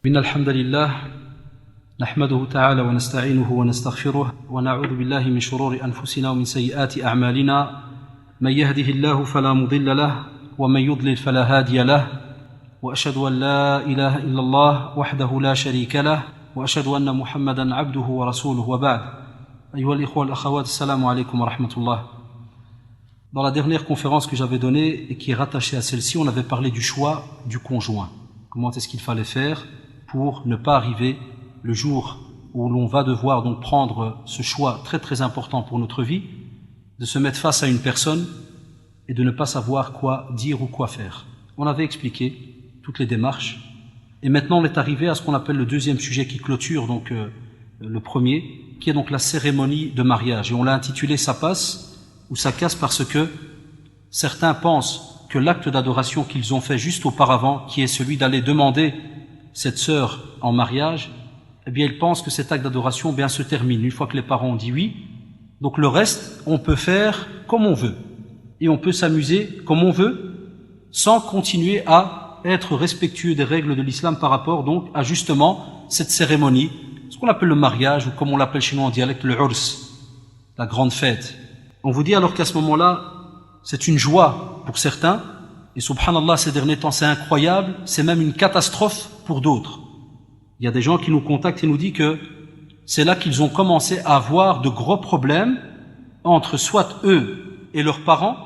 إن الحمد لله نحمده تعالى ونستعينه ونستغفره ونعوذ بالله من شرور أنفسنا ومن سيئات أعمالنا من يهده الله فلا مضل له ومن يضلل فلا هادي له وأشهد أن لا إله إلا الله وحده لا شريك له وأشهد أن محمدا عبده ورسوله وبعد أيها الإخوة والأخوات السلام عليكم ورحمة الله. Dans la dernière conférence que j'avais donnée et qui est rattachée à celle-ci, on avait parlé du choix du conjoint. Comment est-ce qu'il fallait faire pour ne pas arriver le jour où l'on va devoir donc prendre ce choix très très important pour notre vie, de se mettre face à une personne et de ne pas savoir quoi dire ou quoi faire. On avait expliqué toutes les démarches et maintenant on est arrivé à ce qu'on appelle le deuxième sujet qui clôture donc le premier, qui est donc la cérémonie de mariage. Et on l'a intitulé « Ça passe » ou « Ça casse » parce que certains pensent que l'acte d'adoration qu'ils ont fait juste auparavant, qui est celui d'aller demander cette sœur en mariage, eh bien ils pensent que cet acte d'adoration bien se termine une fois que les parents ont dit oui. Donc le reste, on peut faire comme on veut et on peut s'amuser comme on veut sans continuer à être respectueux des règles de l'islam par rapport donc à justement cette cérémonie, ce qu'on appelle le mariage ou comme on l'appelle chez nous en dialecte le urs, la grande fête. On vous dit alors qu'à ce moment-là, c'est une joie pour certains et subhanallah ces derniers temps c'est incroyable, c'est même une catastrophe pour d'autres. Il y a des gens qui nous contactent et nous disent que c'est là qu'ils ont commencé à avoir de gros problèmes entre soit eux et leurs parents,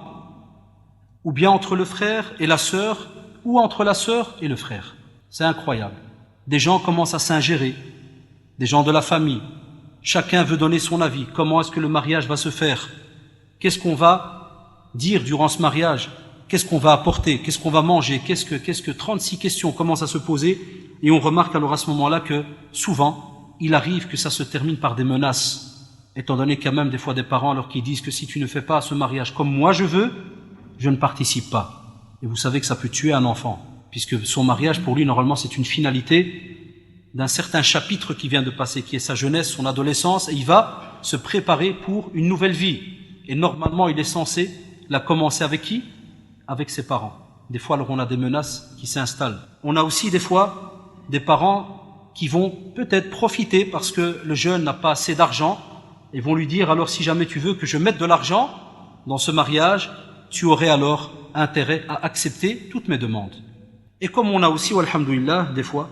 ou bien entre le frère et la sœur, ou entre la sœur et le frère. C'est incroyable. Des gens commencent à s'ingérer, des gens de la famille. Chacun veut donner son avis. Comment est-ce que le mariage va se faire? Qu'est-ce qu'on va dire durant ce mariage? Qu'est-ce qu'on va apporter? Qu'est-ce qu'on va manger? Qu'est-ce que 36 questions commencent à se poser? Et on remarque alors à ce moment-là que souvent, il arrive que ça se termine par des menaces. Étant donné qu'il y a même des fois des parents alors qui disent que si tu ne fais pas ce mariage comme moi je veux, je ne participe pas. Et vous savez que ça peut tuer un enfant, puisque son mariage pour lui normalement c'est une finalité d'un certain chapitre qui vient de passer, qui est sa jeunesse, son adolescence, et il va se préparer pour une nouvelle vie. Et normalement il est censé la commencer avec qui? Avec ses parents. Des fois alors on a des menaces qui s'installent. On a aussi des fois des parents qui vont peut-être profiter parce que le jeune n'a pas assez d'argent et vont lui dire alors si jamais tu veux que je mette de l'argent dans ce mariage, tu aurais alors intérêt à accepter toutes mes demandes. Et comme on a aussi, alhamdoulilah, des fois,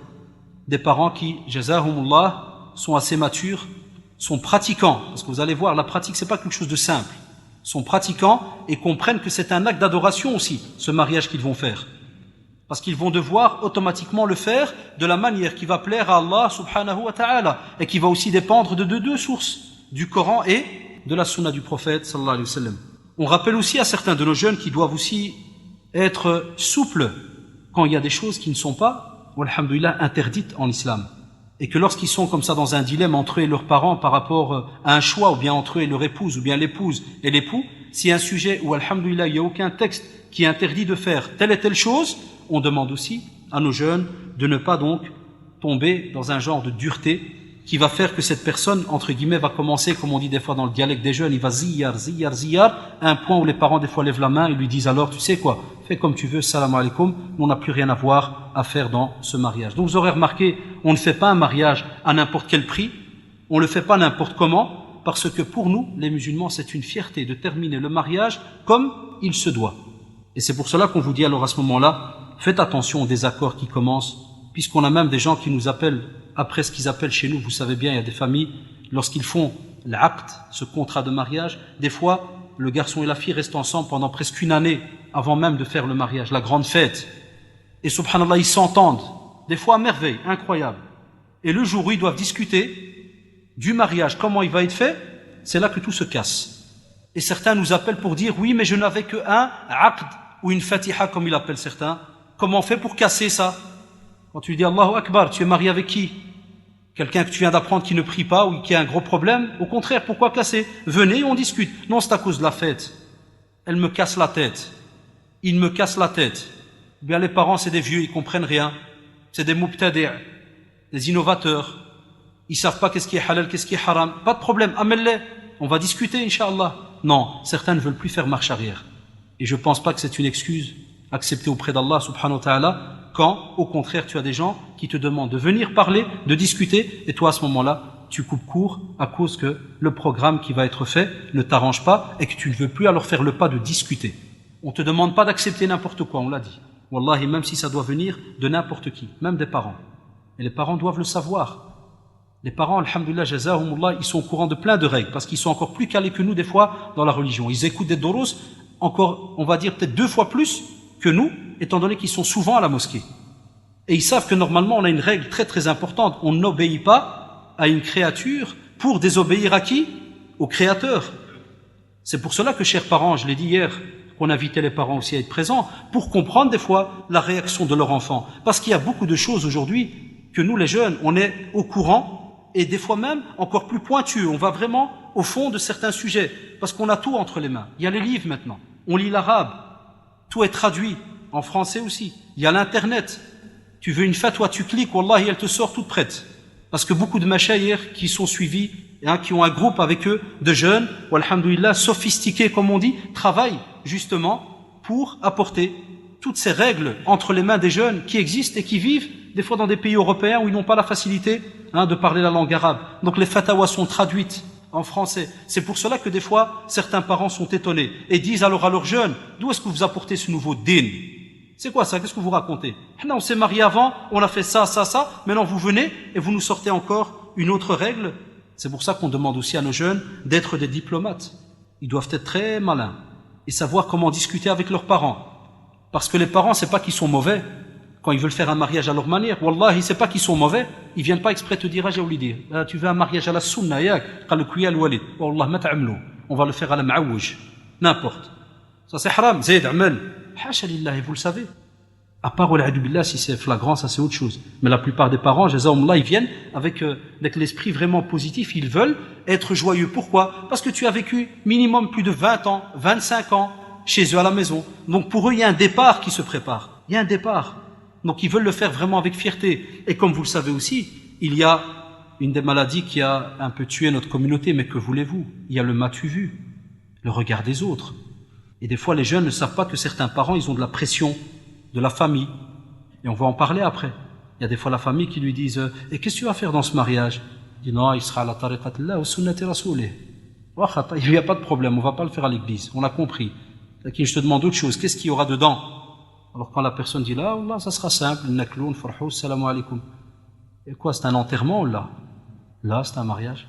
des parents qui, jazahumullah, sont assez matures, sont pratiquants, parce que vous allez voir, la pratique c'est pas quelque chose de simple, sont pratiquants et comprennent que c'est un acte d'adoration aussi, ce mariage qu'ils vont faire. Parce qu'ils vont devoir automatiquement le faire de la manière qui va plaire à Allah subhanahu wa ta'ala et qui va aussi dépendre de deux sources, du Coran et de la sunna du prophète sallallahu alayhi wa sallam. On rappelle aussi à certains de nos jeunes qui doivent aussi être souples quand il y a des choses qui ne sont pas, alhamdoulilah, interdites en islam. Et que lorsqu'ils sont comme ça dans un dilemme entre eux et leurs parents par rapport à un choix, ou bien entre eux et leur épouse, ou bien l'épouse et l'époux, s'il y a un sujet où, alhamdoulilah, il n'y a aucun texte qui interdit de faire telle et telle chose, on demande aussi à nos jeunes de ne pas donc tomber dans un genre de dureté qui va faire que cette personne, entre guillemets, va commencer, comme on dit des fois dans le dialecte des jeunes, il va ziyar, à un point où les parents des fois lèvent la main et lui disent alors, tu sais quoi, fais comme tu veux, salam alaikum, on n'a plus rien à voir à faire dans ce mariage. Donc vous aurez remarqué, on ne fait pas un mariage à n'importe quel prix, on ne le fait pas n'importe comment, parce que pour nous, les musulmans, c'est une fierté de terminer le mariage comme il se doit. Et c'est pour cela qu'on vous dit alors à ce moment-là, faites attention aux désaccords qui commencent, puisqu'on a même des gens qui nous appellent, après ce qu'ils appellent chez nous, vous savez bien, il y a des familles, lorsqu'ils font l'aqd, ce contrat de mariage, des fois, le garçon et la fille restent ensemble pendant presque une année avant même de faire le mariage, la grande fête. Et subhanallah, ils s'entendent, des fois à merveille, incroyable. Et le jour où ils doivent discuter du mariage, comment il va être fait, c'est là que tout se casse. Et certains nous appellent pour dire, oui, mais je n'avais que un aqd, ou une fatiha, comme il appelle certains. Comment on fait pour casser ça? Quand tu lui dis Allahu Akbar, tu es marié avec qui? Quelqu'un que tu viens d'apprendre qui ne prie pas ou qui a un gros problème? Au contraire, pourquoi casser? Venez, on discute. Non, c'est à cause de la fête. Elle me casse la tête. Il me casse la tête. Bien, les parents, c'est des vieux, ils comprennent rien. C'est des mubtadi', des innovateurs. Ils savent pas qu'est-ce qui est halal, qu'est-ce qui est haram. Pas de problème, amène-les. On va discuter, Inch'Allah. Non, certains ne veulent plus faire marche arrière. Et je pense pas que c'est une excuse acceptée auprès d'Allah, subhanahu wa ta'ala, quand, au contraire, tu as des gens qui te demandent de venir parler, de discuter, et toi, à ce moment-là, tu coupes court à cause que le programme qui va être fait ne t'arrange pas et que tu ne veux plus alors faire le pas de discuter. On ne te demande pas d'accepter n'importe quoi, on l'a dit. Wallahi, même si ça doit venir de n'importe qui, même des parents. Et les parents doivent le savoir. Les parents, alhamdoulilah, jazahumullah, ils sont au courant de plein de règles, parce qu'ils sont encore plus calés que nous, des fois, dans la religion. Ils écoutent des doros, encore, on va dire, peut-être 2 fois plus que nous, étant donné qu'ils sont souvent à la mosquée. Et ils savent que normalement, on a une règle très très importante. On n'obéit pas à une créature pour désobéir à qui? Au Créateur. C'est pour cela que, chers parents, je l'ai dit hier, qu'on invitait les parents aussi à être présents, pour comprendre des fois la réaction de leur enfant. Parce qu'il y a beaucoup de choses aujourd'hui que nous, les jeunes, on est au courant, et des fois même encore plus pointueux. On va vraiment au fond de certains sujets, parce qu'on a tout entre les mains. Il y a les livres maintenant, on lit l'arabe, tout est traduit, en français aussi. Il y a l'internet. Tu veux une fatwa, tu cliques, wallahi, elle te sort toute prête. Parce que beaucoup de mashayikh qui sont suivis, qui ont un groupe avec eux de jeunes, ou alhamdoulilah, sophistiqués comme on dit, travaillent justement pour apporter toutes ces règles entre les mains des jeunes qui existent et qui vivent des fois dans des pays européens où ils n'ont pas la facilité de parler la langue arabe. Donc les fatawas sont traduites en français. C'est pour cela que des fois, certains parents sont étonnés et disent alors à leurs jeunes, d'où est-ce que vous apportez ce nouveau din? C'est quoi ça? Qu'est-ce que vous racontez? On s'est marié avant, on a fait ça, maintenant vous venez et vous nous sortez encore une autre règle. C'est pour ça qu'on demande aussi à nos jeunes d'être des diplomates. Ils doivent être très malins et savoir comment discuter avec leurs parents. Parce que les parents, c'est pas qu'ils sont mauvais. Quand ils veulent faire un mariage à leur manière, wallahi, c'est pas qu'ils sont mauvais. Ils viennent pas exprès te dire, ah, j'ai oublié, tu veux un mariage à la sunna, yak, wallah, ma ta'amlou. On va le faire à la ma'awouj. N'importe. Ça c'est haram, zayd, amal. Hasha lillahi, vous le savez. À part, billah, si c'est flagrant, ça c'est autre chose. Mais la plupart des parents, jazakumullah, ils viennent avec l'esprit vraiment positif, ils veulent être joyeux. Pourquoi? Parce que tu as vécu minimum plus de 20 ans, 25 ans chez eux à la maison. Donc pour eux, il y a un départ qui se prépare. Il y a un départ. Donc ils veulent le faire vraiment avec fierté. Et comme vous le savez aussi, il y a une des maladies qui a un peu tué notre communauté, mais que voulez-vous? Il y a le m'as-tu vu, le regard des autres. Et des fois, les jeunes ne savent pas que certains parents, ils ont de la pression de la famille. Et on va en parler après. Il y a des fois la famille qui lui disent « Et qu'est-ce que tu vas faire dans ce mariage ?» Il dit « Non, il sera à la tariqatillah ou sunnati rasoulih. » Il n'y a pas de problème, on ne va pas le faire à l'église. On a compris. Je te demande autre chose. Qu'est-ce qu'il y aura dedans? Alors quand la personne dit là, Allah, ça sera simple, nakloun, farhou, salam alaikum. Et quoi, c'est un enterrement là? Là, c'est un mariage.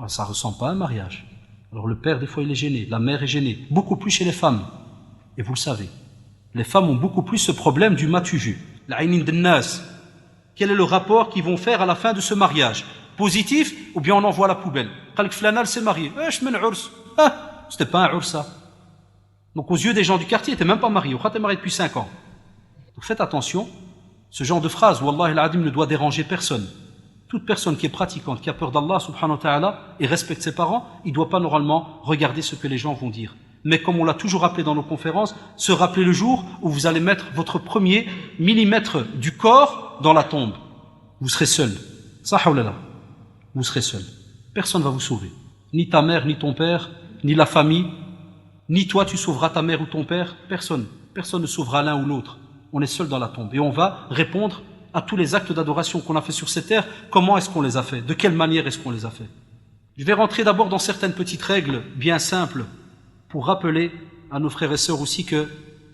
Ça ne ressemble pas à un mariage. Alors le père, des fois, il est gêné, la mère est gênée. Beaucoup plus chez les femmes. Et vous le savez, les femmes ont beaucoup plus ce problème du m'as-tu vu? L'aïnin dennas. Quel est le rapport qu'ils vont faire à la fin de ce mariage? Positif, ou bien on envoie à la poubelle? Khalk Flanal s'est marié. C'était pas un urs, ça. Donc aux yeux des gens du quartier, il n'était même pas marié. Il était marié depuis 5 ans. Donc faites attention, ce genre de phrase, Wallah al-Adim, ne doit déranger personne. Toute personne qui est pratiquante, qui a peur d'Allah subhanahu wa ta'ala et respecte ses parents, il ne doit pas normalement regarder ce que les gens vont dire. Mais comme on l'a toujours rappelé dans nos conférences, se rappeler le jour où vous allez mettre votre premier millimètre du corps dans la tombe. Vous serez seul. Sahawlala. Vous serez seul. Personne ne va vous sauver. Ni ta mère, ni ton père, ni la famille, ni toi tu sauveras ta mère ou ton père. Personne. Personne ne sauvera l'un ou l'autre. On est seul dans la tombe. Et on va répondre à tous les actes d'adoration qu'on a fait sur cette terre. Comment est-ce qu'on les a fait? De quelle manière est-ce qu'on les a fait? Je vais rentrer d'abord dans certaines petites règles bien simples pour rappeler à nos frères et sœurs aussi que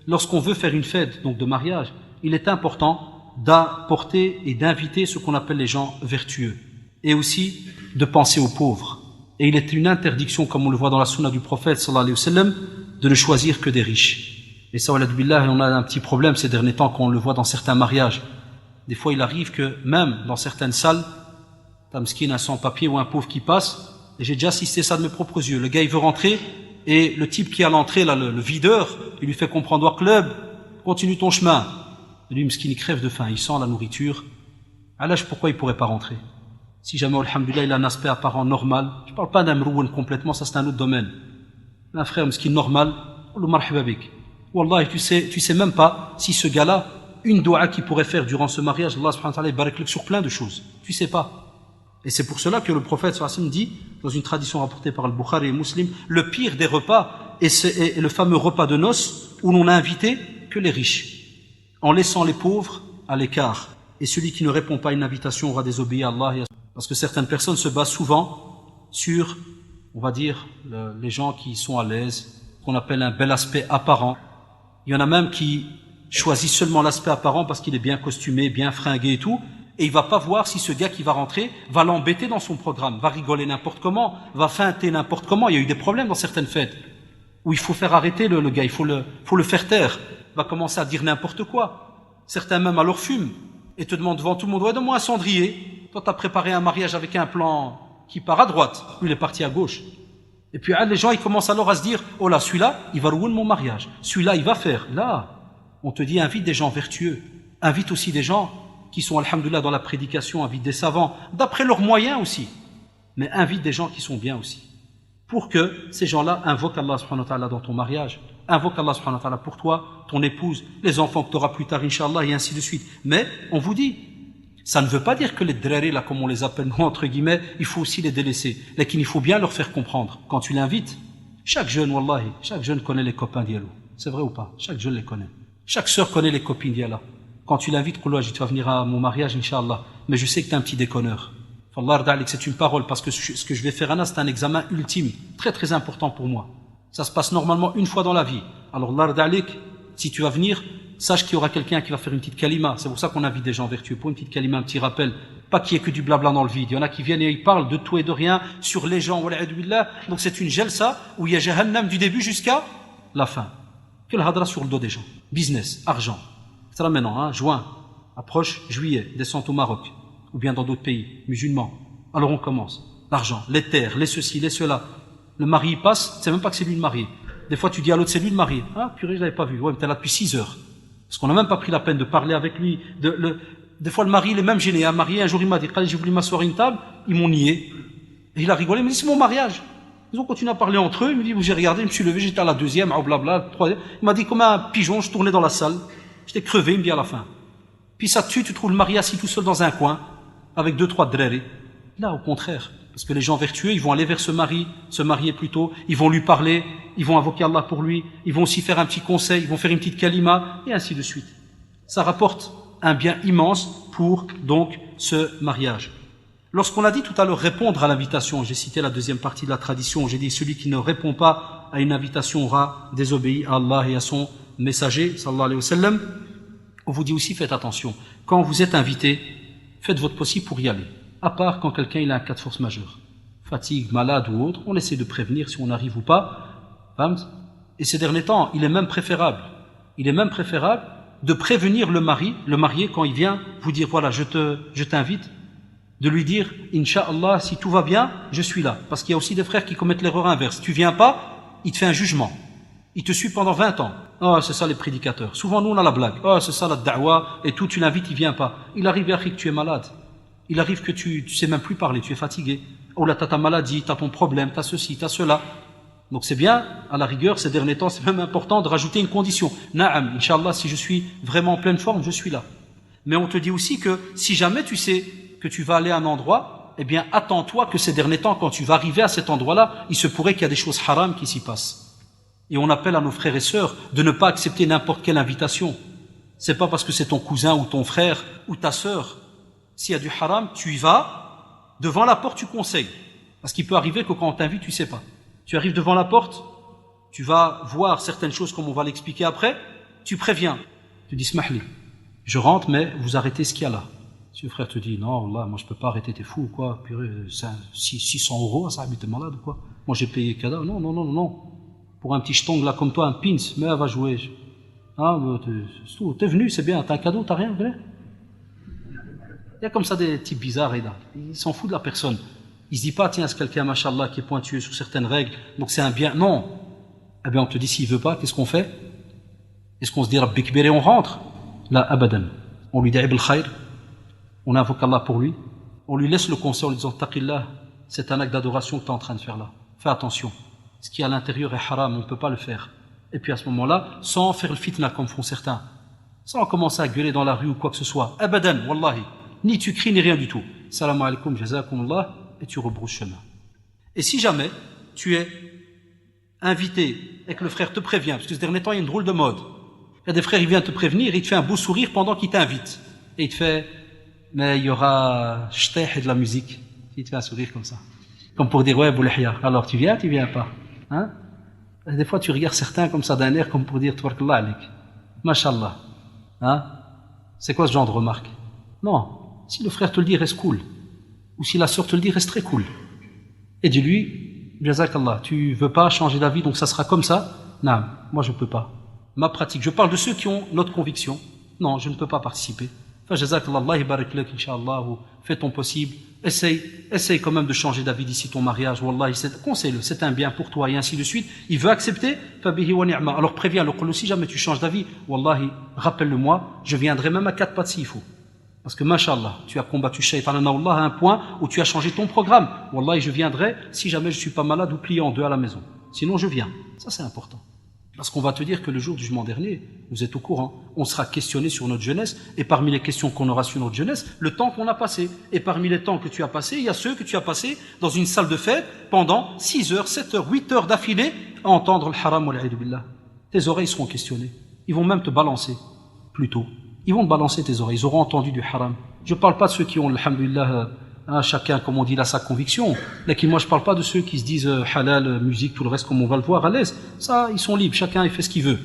lorsqu'on veut faire une fête donc de mariage, il est important d'apporter et d'inviter ce qu'on appelle les gens vertueux et aussi de penser aux pauvres. Et il est une interdiction, comme on le voit dans la sunna du prophète sallallahu alayhi wa sallam, de ne choisir que des riches. Et ça, walad-billah, on a un petit problème ces derniers temps quand on le voit dans certains mariages. Des fois, il arrive que même dans certaines salles, t'as un sans-papier ou un pauvre qui passe, et j'ai déjà assisté ça de mes propres yeux. Le gars, il veut rentrer, et le type qui est à l'entrée, là, le videur, il lui fait comprendre, au club, continue ton chemin. Et lui, il crève de faim, il sent la nourriture. À l'âge, pourquoi il pourrait pas rentrer? Si jamais, alhamdoulilah, il a un aspect apparent normal, je parle pas d'un mrouan complètement, ça c'est un autre domaine. Un frère miskin normal, le marhaba bik. Wallah, tu sais même pas si ce gars-là, une doua qu'il pourrait faire durant ce mariage, Allah subhanahu wa ta'ala, il barak sur plein de choses. Tu sais pas. Et c'est pour cela que le prophète sallallahu alayhi wa sallam dit, dans une tradition rapportée par le Bukhari et Muslim, le pire des repas est le fameux repas de noces où l'on n'a invité que les riches, en laissant les pauvres à l'écart. Et celui qui ne répond pas à une invitation aura désobéi à Allah. Parce que certaines personnes se basent souvent sur, on va dire, les gens qui sont à l'aise, qu'on appelle un bel aspect apparent. Il y en a même qui choisissent seulement l'aspect apparent parce qu'il est bien costumé, bien fringué et tout, et il va pas voir si ce gars qui va rentrer va l'embêter dans son programme, va rigoler n'importe comment, va feinter n'importe comment. Il y a eu des problèmes dans certaines fêtes où il faut faire arrêter le gars, il faut le faire taire. Il va commencer à dire n'importe quoi. Certains même alors fument et te demandent devant tout le monde, ouais, donne-moi un cendrier. Toi, t'as préparé un mariage avec un plan qui part à droite, lui il est parti à gauche. Et puis les gens ils commencent alors à se dire, oh là, celui-là, il va ruiner mon mariage. Celui-là, il va faire. Là, on te dit, invite des gens vertueux. Invite aussi des gens qui sont, alhamdoulilah, dans la prédication, invite des savants, d'après leurs moyens aussi. Mais invite des gens qui sont bien aussi. Pour que ces gens-là invoquent Allah subhanahu wa ta'ala dans ton mariage. Invoque Allah subhanahu wa ta'ala pour toi, ton épouse, les enfants que tu auras plus tard, Inch'Allah, et ainsi de suite. Mais, on vous dit, ça ne veut pas dire que les drari, là, comme on les appelle, nous, entre guillemets, il faut aussi les délaisser. Mais qu'il faut bien leur faire comprendre. Quand tu l'invites, chaque jeune, wallahi, chaque jeune connaît les copains d'Yalou. C'est vrai ou pas? Chaque jeune les connaît. Chaque sœur connaît les copines d'Yallah. Quand tu l'invites, tu vas venir à mon mariage, Inch'Allah. Mais je sais que tu es un petit déconneur. Fallah da'alik, c'est une parole, parce que ce que je vais faire là, c'est un examen ultime, très très important pour moi. Ça se passe normalement une fois dans la vie. Alors, Allah da'alik, si tu vas venir, sache qu'il y aura quelqu'un qui va faire une petite kalima. C'est pour ça qu'on invite des gens vertueux. Pour une petite kalima, un petit rappel. Pas qu'il y ait que du blabla dans le vide. Il y en a qui viennent et ils parlent de tout et de rien sur les gens. Donc c'est une jalsa où il y a Jahannam du début jusqu'à la fin. Que le hadra sur le dos des gens. Business, argent. C'est là maintenant, hein, juin, approche, juillet, descente au Maroc. Ou bien dans d'autres pays musulmans. Alors on commence. L'argent, les terres, les ceci, les cela. Le mari il passe, c'est même pas que c'est lui le mari. Des fois tu dis à l'autre c'est lui le mari. Ah purée, je l'avais pas vu. Ouais, mais t'es là depuis 6 heures. Parce qu'on n'a même pas pris la peine de parler avec lui. Des fois le mari il est même gêné. Un marié un jour il m'a dit quand j'ai voulu m'asseoir à une table, ils m'ont nié. Et il a rigolé, il m'a dit c'est mon mariage. Ils ont continué à parler entre eux. Il me dit j'ai regardé, je me suis levé, j'étais à la deuxième, blabla, troisième. Il m'a dit comme un pigeon, je tournais dans la salle. J'étais crevé, il me dit à la fin. Puis ça tue, tu trouves le mari assis tout seul dans un coin. Avec 2-3 drari. Là, au contraire. Parce que les gens vertueux, ils vont aller vers ce marier plutôt, ils vont lui parler, ils vont invoquer Allah pour lui, ils vont aussi faire un petit conseil, ils vont faire une petite kalima, et ainsi de suite. Ça rapporte un bien immense pour, donc, ce mariage. Lorsqu'on a dit tout à l'heure répondre à l'invitation, j'ai cité la deuxième partie de la tradition, j'ai dit celui qui ne répond pas à une invitation aura désobéi à Allah et à son messager, sallallahu alayhi wa sallam. On vous dit aussi, faites attention. Quand vous êtes invité, faites votre possible pour y aller. À part quand quelqu'un il a un cas de force majeure. Fatigue, malade ou autre, on essaie de prévenir si on arrive ou pas. Et ces derniers temps, il est même préférable de prévenir le marié quand il vient vous dire voilà, je t'invite, de lui dire Inch'Allah, si tout va bien, je suis là. Parce qu'il y a aussi des frères qui commettent l'erreur inverse. Tu viens pas, il te fait un jugement. Il te suit pendant 20 ans. Oh, c'est ça les prédicateurs. Souvent, nous, on a la blague. Oh, c'est ça la da'wa et tout, tu l'invites, il vient pas. Il arrive, que tu es malade. Il arrive que tu sais même plus parler, tu es fatigué. Oh là, t'as ta maladie, t'as ton problème, t'as ceci, t'as cela. Donc c'est bien, à la rigueur, ces derniers temps, c'est même important de rajouter une condition. Na'am, Inch'Allah, si je suis vraiment en pleine forme, je suis là. Mais on te dit aussi que si jamais tu sais que tu vas aller à un endroit, eh bien, attends-toi que ces derniers temps, quand tu vas arriver à cet endroit-là, il se pourrait qu'il y a des choses haram qui s'y passent. Et on appelle à nos frères et sœurs de ne pas accepter n'importe quelle invitation. C'est pas parce que c'est ton cousin ou ton frère ou ta sœur. S'il y a du haram, tu y vas, devant la porte tu conseilles. Parce qu'il peut arriver que quand on t'invite, tu sais pas. Tu arrives devant la porte, tu vas voir certaines choses comme on va l'expliquer après, tu préviens. Tu dis, smahli, je rentre mais vous arrêtez ce qu'il y a là. Si le frère te dit, non, là, moi je peux pas arrêter, t'es fou ou quoi, purée, 600 €, ça, mais t'es malade ou quoi. Moi j'ai payé cada, non. Pour un petit jetong là comme toi, un pins, mais elle va jouer. Ah, t'es venu, c'est bien, t'as un cadeau, t'as rien, vrai? Il y a comme ça des types bizarres, et là. Ils s'en foutent de la personne. Ils se disent pas, tiens, c'est quelqu'un, machallah, qui est pointueux sur certaines règles, donc c'est un bien. Non. Eh bien, on te dit, s'il veut pas, qu'est-ce qu'on fait? Est-ce qu'on se dit, Rabbi Kbir et on rentre? Là, abadan. On lui dit, Ibn Khayr. On invoque Allah pour lui. On lui laisse le conseil en lui disant, Taqillah, c'est un acte d'adoration que tu es en train de faire là. Fais attention. Ce qui est à l'intérieur est haram, on ne peut pas le faire. Et puis à ce moment-là, sans faire le fitna comme font certains, sans commencer à gueuler dans la rue ou quoi que ce soit, abadan, wallahi. Ni tu cries, ni rien du tout. Salam alaikum, jazakumullah, et tu rebrousses chemin. Et si jamais tu es invité et que le frère te prévient, parce que ces derniers temps, il y a une drôle de mode. Il y a des frères, il vient te prévenir, il te fait un beau sourire pendant qu'il t'invite. Et il te fait, mais il y aura shteh et de la musique. Il te fait un sourire comme ça. Comme pour dire, ouais, Boulahia, alors tu viens pas? Hein? Et des fois, tu regardes certains comme ça d'un air, comme pour dire, Tabarakallah alik. Mashallah. Hein? C'est quoi ce genre de remarque? Non. Si le frère te le dit, reste cool. Ou si la sœur te le dit, reste très cool. Et dis-lui, Jazakallah, tu veux pas changer d'avis, donc ça sera comme ça? Non, moi je peux pas. Ma pratique, je parle de ceux qui ont notre conviction. Non, je ne peux pas participer. Enfin, Jazakallah, Allah yabarak lak, Inch'Allah, ou fais ton possible. Essaye quand même de changer d'avis d'ici ton mariage. Wallah, conseille-le, c'est un bien pour toi, et ainsi de suite. Il veut accepter, fabihi wa ni'ma. Alors préviens-le, si jamais tu changes d'avis, Wallahi, rappelle-le-moi, je viendrai même à 4 pattes s'il faut. Parce que, mashallah, tu as combattu Shaytan à un point où tu as changé ton programme. Wallahi, je viendrai si jamais je suis pas malade ou plié en deux à la maison. Sinon, je viens. Ça, c'est important. Parce qu'on va te dire que le jour du jugement dernier, vous êtes au courant, on sera questionné sur notre jeunesse, et parmi les questions qu'on aura sur notre jeunesse, le temps qu'on a passé. Et parmi les temps que tu as passés, il y a ceux que tu as passés dans une salle de fête pendant 6 heures, 7 heures, 8 heures d'affilée à entendre le haram wa l'a'idhu billah. Tes oreilles seront questionnées. Ils vont même te balancer, plutôt. Ils vont te balancer tes oreilles, ils auront entendu du haram. Je ne parle pas de ceux qui ont, alhamdulillah, chacun, comme on dit, là, sa conviction. Mais moi, je ne parle pas de ceux qui se disent halal, musique, tout le reste, comme on va le voir, à l'aise. Ça, ils sont libres, chacun il fait ce qu'il veut.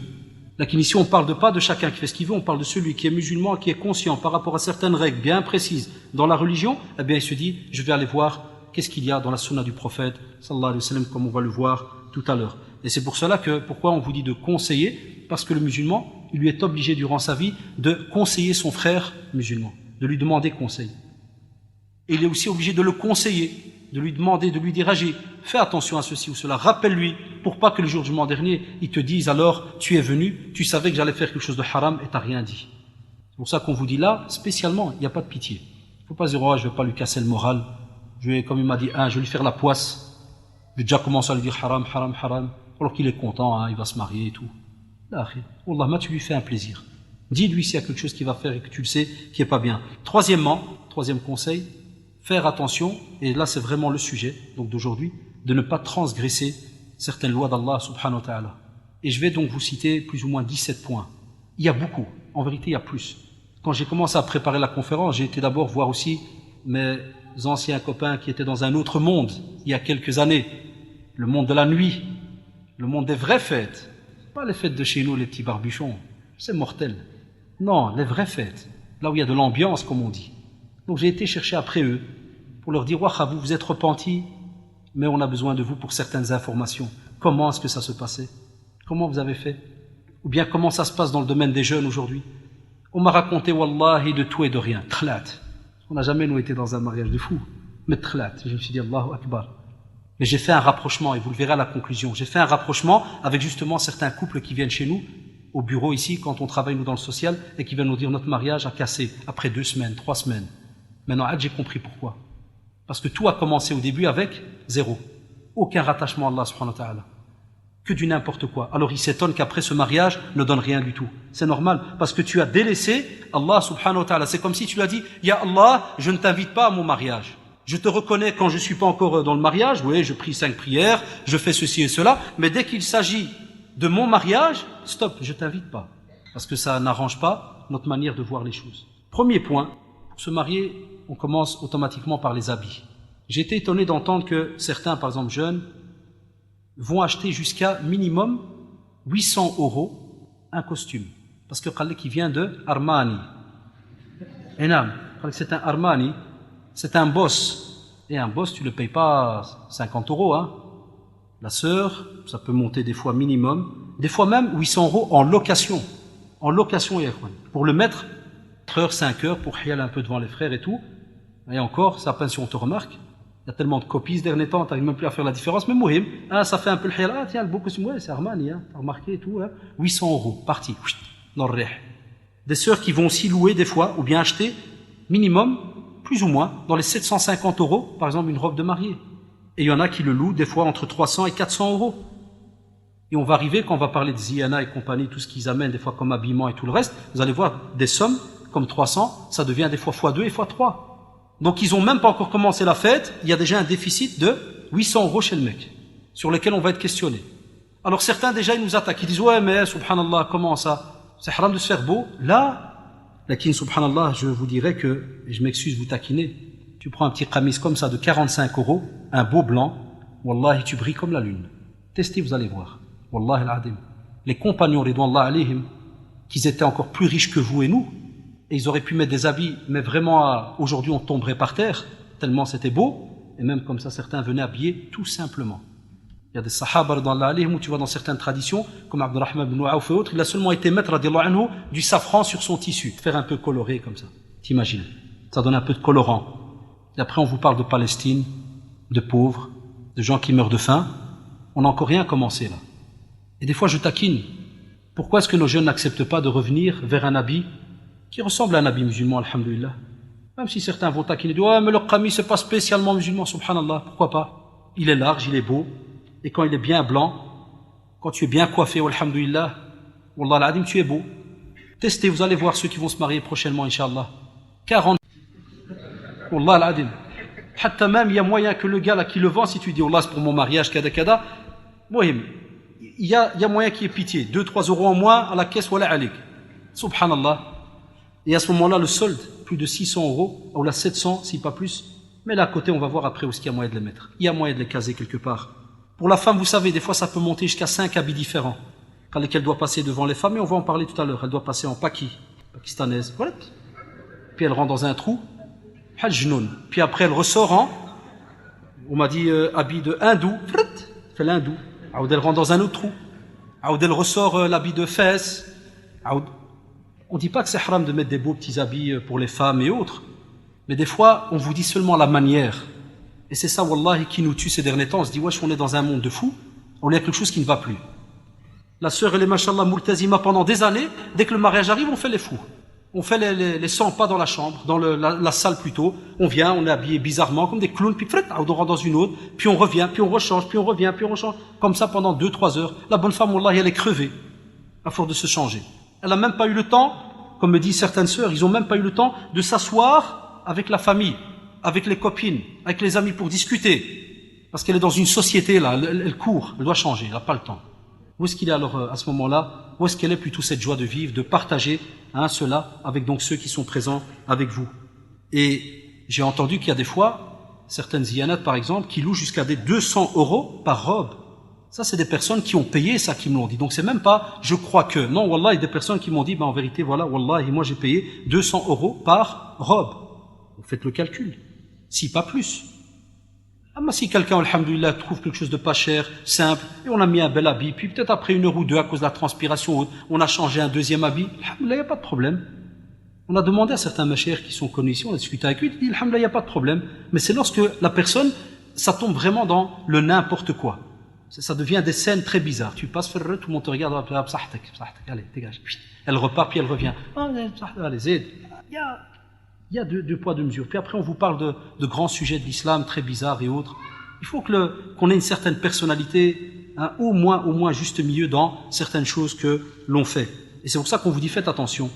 Ici, on ne parle pas de chacun qui fait ce qu'il veut, on parle de celui qui est musulman, qui est conscient par rapport à certaines règles bien précises dans la religion. Eh bien, il se dit, je vais aller voir qu'est-ce qu'il y a dans la sunna du prophète, sallallahu alayhi wa sallam, comme on va le voir tout à l'heure. Et c'est pour cela que, pourquoi on vous dit de conseiller? Parce que le musulman, il lui est obligé durant sa vie de conseiller son frère musulman, de lui demander conseil. Et il est aussi obligé de le conseiller, de lui demander, de lui dire, agis, fais attention à ceci ou cela, rappelle-lui, pour pas que le jour du jugement dernier, il te dise alors, tu es venu, tu savais que j'allais faire quelque chose de haram et t'as rien dit. C'est pour ça qu'on vous dit là, spécialement, il n'y a pas de pitié. Il ne faut pas dire, oh, je vais pas lui casser le moral, comme il m'a dit, je vais lui faire la poisse, je vais déjà commencer à lui dire haram, haram, haram, alors qu'il est content, il va se marier et tout. Là, Wallah, tu lui fais un plaisir. Dis-lui s'il y a quelque chose qu'il va faire et que tu le sais, qui est pas bien. Troisième conseil, faire attention, et là c'est vraiment le sujet donc d'aujourd'hui, de ne pas transgresser certaines lois d'Allah subhanahu wa ta'ala. Et je vais donc vous citer plus ou moins 17 points. Il y a beaucoup, en vérité il y a plus. Quand j'ai commencé à préparer la conférence, j'ai été d'abord voir aussi mes anciens copains qui étaient dans un autre monde, il y a quelques années, le monde de la nuit, le monde des vraies fêtes, pas les fêtes de chez nous, les petits barbichons, c'est mortel. Non, les vraies fêtes, là où il y a de l'ambiance comme on dit. Donc j'ai été chercher après eux, pour leur dire, vous êtes repentis, mais on a besoin de vous pour certaines informations. Comment est-ce que ça se passait? Comment vous avez fait? Ou bien comment ça se passe dans le domaine des jeunes aujourd'hui? On m'a raconté, wallahi, de tout et de rien. Tkhlat. On n'a jamais, nous, été dans un mariage de fou. Mais tkhlat. Je me suis dit, Allahu Akbar. Mais j'ai fait un rapprochement, et vous le verrez à la conclusion. J'ai fait un rapprochement avec justement certains couples qui viennent chez nous, au bureau ici, quand on travaille, nous, dans le social, et qui viennent nous dire, notre mariage a cassé après 2 semaines, 3 semaines. Maintenant, j'ai compris pourquoi. Parce que tout a commencé au début avec 0. Aucun rattachement à Allah subhanahu wa ta'ala. Que du n'importe quoi. Alors il s'étonne qu'après ce mariage ne donne rien du tout. C'est normal, parce que tu as délaissé Allah subhanahu wa ta'ala. C'est comme si tu lui as dit, Ya Allah, je ne t'invite pas à mon mariage. Je te reconnais quand je ne suis pas encore dans le mariage, oui, je prie 5 prières, je fais ceci et cela, mais dès qu'il s'agit de mon mariage, stop, je ne t'invite pas. Parce que ça n'arrange pas notre manière de voir les choses. Premier point, pour se marier, on commence automatiquement par les habits. J'ai été étonné d'entendre que certains, par exemple jeunes, vont acheter jusqu'à minimum 800 € un costume. Parce que qui vient de Armani. Enam, c'est un Armani, c'est un boss. Et un boss, tu ne le payes pas 50 €. Hein. La sœur, ça peut monter des fois minimum, des fois même 800 € en location. En location, pour le mettre 4 heures, 5 heures, pour hial un peu devant les frères et tout. Et encore, c'est à peine si on te remarque. Il y a tellement de copies ces derniers temps, tu n'arrives même plus à faire la différence. Mais mouhim, ça fait un peu le hial. Tiens, le beau costume, ouais, c'est Armani, hein, t'as remarqué et tout. Hein. 800 €, parti, dans le rih. Des sœurs qui vont aussi louer des fois, ou bien acheter, minimum, plus ou moins, dans les 750 €, par exemple, une robe de mariée. Et il y en a qui le louent des fois entre 300 et 400 €. Et on va arriver, quand on va parler de Ziana et compagnie, tout ce qu'ils amènent des fois comme habillement et tout le reste, vous allez voir des sommes comme 300, ça devient des fois x2 et x3. Donc ils n'ont même pas encore commencé la fête, il y a déjà un déficit de 800 € chez le mec, sur lequel on va être questionné. Alors certains déjà ils nous attaquent, ils disent ouais mais subhanallah comment ça, c'est haram de se faire beau. Là, Lakin, subhanallah, je vous dirais que, et je m'excuse vous taquiner, tu prends un petit qamis comme ça de 45 €, un beau blanc, wallahi, tu brilles comme la lune. Testez, vous allez voir. Wallahi al-adim. Les compagnons, ridwanullah alayhim, qu'ils étaient encore plus riches que vous et nous, et ils auraient pu mettre des habits, mais vraiment, aujourd'hui, on tomberait par terre, tellement c'était beau, et même comme ça, certains venaient habiller tout simplement. Il y a des sahaba ridwanullah alayhim où tu vois dans certaines traditions, comme Abdurrahman ibn Awf et autres, il a seulement été mettre, radiallahu anhu, du safran sur son tissu, faire un peu coloré comme ça. T'imagines? Ça donne un peu de colorant. Et après, on vous parle de Palestine, de pauvres, de gens qui meurent de faim. On n'a encore rien commencé là. Et des fois, je taquine. Pourquoi est-ce que nos jeunes n'acceptent pas de revenir vers un habit qui ressemble à un habit musulman, alhamdulillah? Même si certains vont taquiner, disent, ouais, mais le qamis, c'est pas spécialement musulman, subhanallah, pourquoi pas? Il est large, il est beau, et quand il est bien blanc, quand tu es bien coiffé, alhamdulillah, wallah al-adim, tu es beau. Testez, vous allez voir ceux qui vont se marier prochainement, inshallah. 40. Wallah al-adim. Hatta même, il y a moyen que le gars là qui le vend, si tu dis, Allah, c'est pour mon mariage, kada kada, il y a moyen qu'il y ait pitié. 2-3 € en moins à la caisse, wala alik. Subhanallah. Et à ce moment-là, le solde, plus de 600 €, ou la 700, si pas plus. Mais là, à côté, on va voir après où est-ce qu'il y a moyen de les mettre. Il y a moyen de les caser quelque part. Pour la femme, vous savez, des fois, ça peut monter jusqu'à 5 habits différents, quand lesquels doit passer devant les femmes, et on va en parler tout à l'heure. Elle doit passer en pakistanaise. Voilà. Puis elle rentre dans un trou. Puis après, elle ressort en, on m'a dit, habit de hindou. Fait l'hindou. Elle rentre dans un autre trou. Elle ressort l'habit de fès. On ne dit pas que c'est haram de mettre des beaux petits habits pour les femmes et autres. Mais des fois, on vous dit seulement la manière. Et c'est ça, wallahi, qui nous tue ces derniers temps. On se dit, wesh, on est dans un monde de fous. On est à quelque chose qui ne va plus. La sœur, elle est, mashallah, multazima pendant des années. Dès que le mariage arrive, on fait les fous. On fait les 100 pas dans la chambre, dans la salle plutôt. On vient, on est habillé bizarrement, comme des clowns, puis on rentre dans une autre, puis on revient, puis on rechange, puis on revient, puis on rechange. Comme ça pendant 2-3 heures. La bonne femme, wallahi, elle est crevée, à force de se changer. Elle n'a même pas eu le temps, comme me disent certaines sœurs, ils n'ont même pas eu le temps de s'asseoir avec la famille, avec les copines, avec les amis pour discuter. Parce qu'elle est dans une société là, elle court, elle doit changer, elle n'a pas le temps. Où est-ce qu'il est alors à ce moment-là? Où est-ce qu'elle est plutôt cette joie de vivre, de partager cela avec donc ceux qui sont présents avec vous? Et j'ai entendu qu'il y a des fois, certaines ziyanat par exemple, qui louent jusqu'à des 200 € par robe. Ça, c'est des personnes qui ont payé ça, qui me l'ont dit. Donc c'est même pas, je crois que. Non, wallah, il y a des personnes qui m'ont dit, en vérité, voilà, wallah, moi j'ai payé 200 € par robe. Vous faites le calcul. Si pas plus. Mais si quelqu'un, alhamdoulilah, trouve quelque chose de pas cher, simple, et on a mis un bel habit, puis peut-être après 1 heure ou 2, à cause de la transpiration, on a changé un deuxième habit, alhamdoulilah, il n'y a pas de problème. On a demandé à certains machers qui sont connus ici, on a discuté avec eux, ils disent, alhamdoulilah, il n'y a pas de problème. Mais c'est lorsque la personne, ça tombe vraiment dans le n'importe quoi. Ça devient des scènes très bizarres. Tu passes, tout le monde te regarde, allez, dégage. Elle repart, puis elle revient. Allez, Zed. Il y a deux poids, deux mesures. Puis après, on vous parle de grands sujets de l'islam, très bizarres et autres. Il faut qu'on ait une certaine personnalité, au moins juste milieu dans certaines choses que l'on fait. Et c'est pour ça qu'on vous dit, faites attention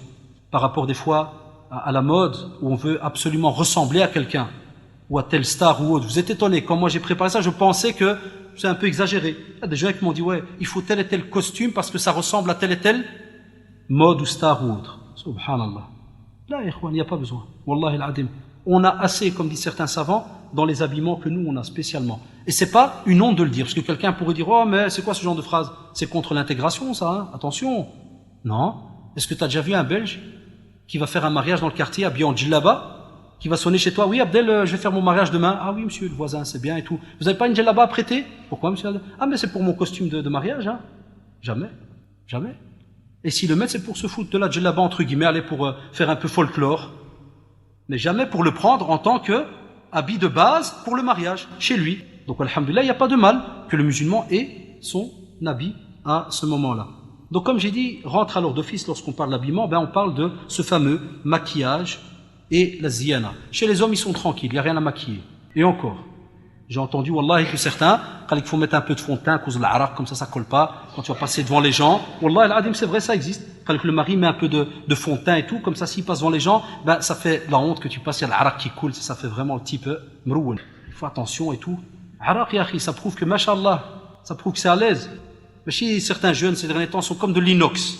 par rapport des fois à la mode, où on veut absolument ressembler à quelqu'un, ou à telle star ou autre. Vous êtes étonnés, quand moi j'ai préparé ça, je pensais que c'est un peu exagéré. Il y a des gens qui m'ont dit, ouais, il faut tel et tel costume parce que ça ressemble à telle et telle mode ou star ou autre. Subhanallah. Là, il n'y a pas besoin. Wallahi al-adim. On a assez, comme disent certains savants, dans les habillements que nous, on a spécialement. Et c'est pas une honte de le dire, parce que quelqu'un pourrait dire, oh, mais c'est quoi ce genre de phrase? C'est contre l'intégration, ça, hein? Attention. Non. Est-ce que tu as déjà vu un Belge qui va faire un mariage dans le quartier habillé en djellaba, qui va sonner chez toi, oui, Abdel, je vais faire mon mariage demain. Ah oui, monsieur, le voisin, c'est bien et tout. Vous n'avez pas une djellaba à prêter? Pourquoi, monsieur? Ah, mais c'est pour mon costume de mariage, hein? Jamais. Jamais. Et s'ils le mettent, c'est pour se foutre de la djellaba, entre guillemets, aller pour faire un peu folklore. Mais jamais pour le prendre en tant que habit de base pour le mariage, chez lui. Donc, alhamdoulilah, il n'y a pas de mal que le musulman ait son habit à ce moment-là. Donc, comme j'ai dit, rentre à l'ordre d'office lorsqu'on parle d'habillement, on parle de ce fameux maquillage et la ziyana. Chez les hommes, ils sont tranquilles, il n'y a rien à maquiller. Et encore, j'ai entendu, wallahi, que certains, quand il faut mettre un peu de fond de teint à cause de l'araque, comme ça colle pas, quand tu vas passer devant les gens, wallahi, al-adim, c'est vrai, ça existe. Quand le mari met un peu de fond de teint et tout, comme ça, s'il passe devant les gens, ça fait la honte que tu passes, il y a l'araque qui coule, ça fait vraiment le type mrouwen. Il faut attention et tout. Araque, yahi, ça prouve que, mashallah, ça prouve que c'est à l'aise. Mais si certains jeunes, ces derniers temps, sont comme de l'inox.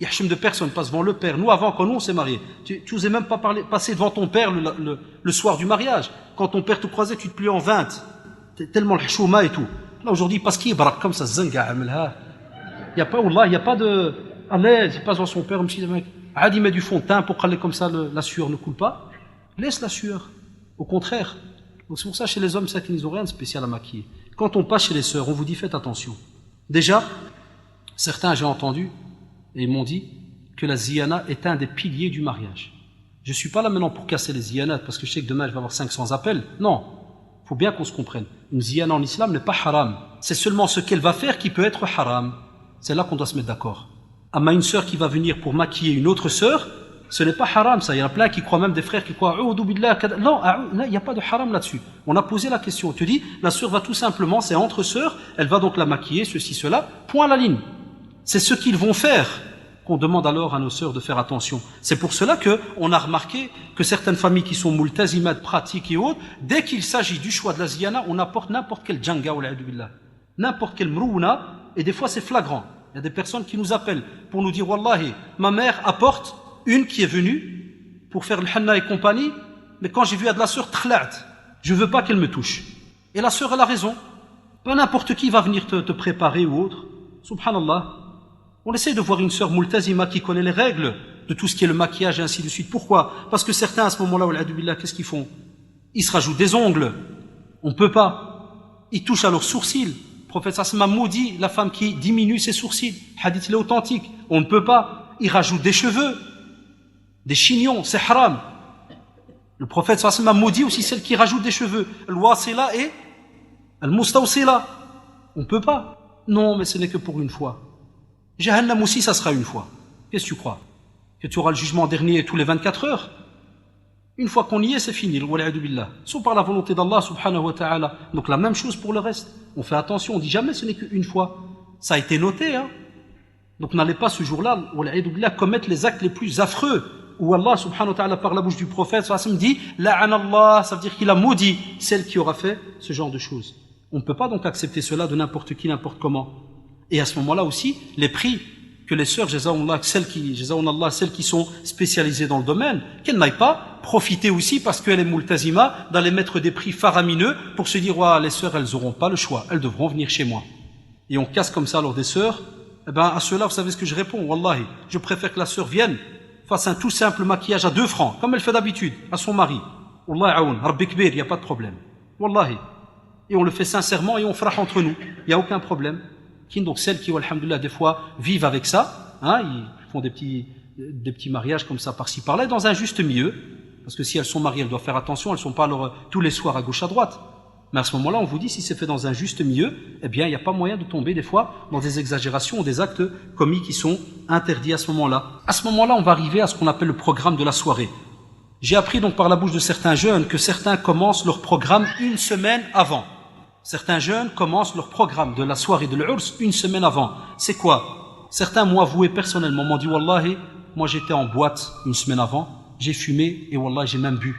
Yahchim de personne, passe devant le père. Nous, avant, quand nous, on s'est mariés, tu n'osais même pas passer devant ton père le soir du mariage. Quand ton père te croisait, tu te pliais en 20. Tellement le chouma et tout. Là, aujourd'hui, parce qu'il est comme ça, zanga, il n'y a pas, wallah, il n'y a pas de, à l'aise, il passe devant son père, comme si le mec, il met du fond de teint pour qu'elle comme ça, la sueur ne coule pas. Laisse la sueur. Au contraire. Donc c'est pour ça, chez les hommes, c'est qu'ils n'ont rien de spécial à maquiller. Quand on passe chez les sœurs, on vous dit, faites attention. Déjà, certains, j'ai entendu, et ils m'ont dit que la ziyana est un des piliers du mariage. Je ne suis pas là maintenant pour casser les ziyanats, parce que je sais que demain je vais avoir 500 appels. Non, il faut bien qu'on se comprenne. Une ziyana en islam n'est pas haram. C'est seulement ce qu'elle va faire qui peut être haram. C'est là qu'on doit se mettre d'accord. Ama une sœur qui va venir pour maquiller une autre sœur, ce n'est pas haram ça. Il y en a plein qui croient, même des frères qui croient non, il n'y a pas de haram là-dessus. On a posé la question. Tu dis, la sœur va tout simplement, c'est entre sœurs, elle va donc la maquiller, ceci, cela, point à la ligne. C'est ce qu'ils vont faire qu'on demande alors à nos sœurs de faire attention. C'est pour cela qu'on a remarqué que certaines familles qui sont multazimat, pratiques et autres, dès qu'il s'agit du choix de la ziyana, on apporte n'importe quel djanga, n'importe quel mrouna, et des fois c'est flagrant. Il y a des personnes qui nous appellent pour nous dire, wallahi, ma mère apporte une qui est venue pour faire le henna et compagnie, mais quand j'ai vu à de la sœur, je veux pas qu'elle me touche. Et la sœur, elle a raison. Pas n'importe qui va venir te préparer ou autre. Subhanallah. On essaie de voir une sœur multazima qui connaît les règles de tout ce qui est le maquillage et ainsi de suite. Pourquoi? Parce que certains, à ce moment-là, qu'est-ce qu'ils font? Ils se rajoutent des ongles. On ne peut pas. Ils touchent à leurs sourcils. Le prophète Sassama maudit la femme qui diminue ses sourcils. Hadith, il est authentique. On ne peut pas. Ils rajoutent des cheveux, des chignons, c'est haram. Le prophète Sassama maudit aussi celle qui rajoute des cheveux. Al-wasila et al-mustawsila. On ne peut pas. Non, mais ce n'est que pour une fois. Jahannam aussi, ça sera une fois. Qu'est-ce que tu crois? Que tu auras le jugement dernier tous les 24 heures? Une fois qu'on y est, c'est fini. Sauf par la volonté d'Allah subhanahu wa ta'ala. Donc la même chose pour le reste. On fait attention, on dit jamais ce n'est qu'une fois. Ça a été noté. Hein? Donc n'allez pas ce jour-là, commettre les actes les plus affreux. Où Allah subhanahu wa ta'ala, par la bouche du prophète, dit La'an Allah, ça veut dire qu'il a maudit celle qui aura fait ce genre de choses. On ne peut pas donc accepter cela de n'importe qui, n'importe comment. Et à ce moment-là aussi, les prix que les sœurs, celles qui sont spécialisées dans le domaine, qu'elles n'aillent pas profiter aussi parce qu'elles est multazima, d'aller mettre des prix faramineux pour se dire, les sœurs, elles n'auront pas le choix, elles devront venir chez moi. Et on casse comme ça alors des sœurs. Eh ben, à ceux-là, vous savez ce que je réponds? Wallahi, je préfère que la sœur vienne, fasse un tout simple maquillage à 2 francs, comme elle fait d'habitude, à son mari. Wallahi aoun, Rabbi Kbir, il n'y a pas de problème. Wallahi. Et on le fait sincèrement et on fera entre nous. Il n'y a aucun problème. Donc celles qui, alhamdoulilah, des fois vivent avec ça, hein, ils font des petits mariages comme ça par-ci par-là, dans un juste milieu, parce que si elles sont mariées, elles doivent faire attention, elles ne sont pas tous les soirs à gauche à droite. Mais à ce moment-là, on vous dit, si c'est fait dans un juste milieu, eh bien, il n'y a pas moyen de tomber des fois dans des exagérations ou des actes commis qui sont interdits à ce moment-là. À ce moment-là, on va arriver à ce qu'on appelle le programme de la soirée. J'ai appris donc par la bouche de certains jeunes que certains commencent leur programme une semaine avant. Certains jeunes commencent leur programme de la soirée de l'Urs une semaine avant. C'est quoi? Certains m'ont avoué personnellement, m'ont dit, Wallahi, moi j'étais en boîte une semaine avant, j'ai fumé et Wallahi j'ai même bu.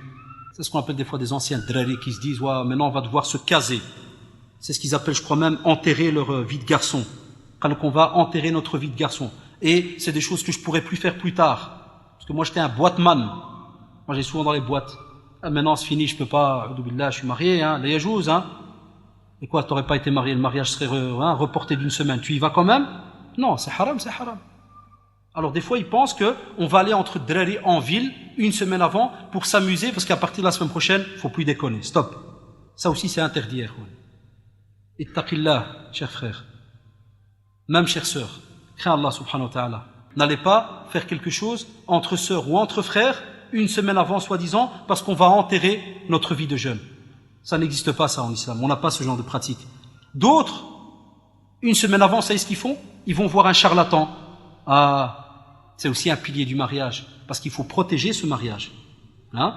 C'est ce qu'on appelle des fois des anciens drari qui se disent, maintenant on va devoir se caser. C'est ce qu'ils appellent, je crois même, enterrer leur vie de garçon. Donc on va enterrer notre vie de garçon. Et c'est des choses que je pourrais plus faire plus tard. Parce que moi j'étais un boîteman. Moi j'ai souvent dans les boîtes. Maintenant c'est fini, je peux pas, je suis marié, hein, les yajouz, hein. Et quoi, t'aurais pas été marié, le mariage serait reporté d'une semaine. Tu y vas quand même? Non, c'est haram, c'est haram. Alors des fois, ils pensent qu'on va aller entre drari en ville une semaine avant pour s'amuser, parce qu'à partir de la semaine prochaine, il faut plus déconner. Stop. Ça aussi, c'est interdit. Ittaqillah, chers frères. Même chères sœurs, crains Allah subhanahu wa ta'ala. N'allez pas faire quelque chose entre sœurs ou entre frères une semaine avant, soi-disant, parce qu'on va enterrer notre vie de jeune. Ça n'existe pas, ça, en islam. On n'a pas ce genre de pratique. D'autres, une semaine avant, savez ce qu'ils font? Ils vont voir un charlatan. C'est aussi un pilier du mariage. Parce qu'il faut protéger ce mariage. Hein?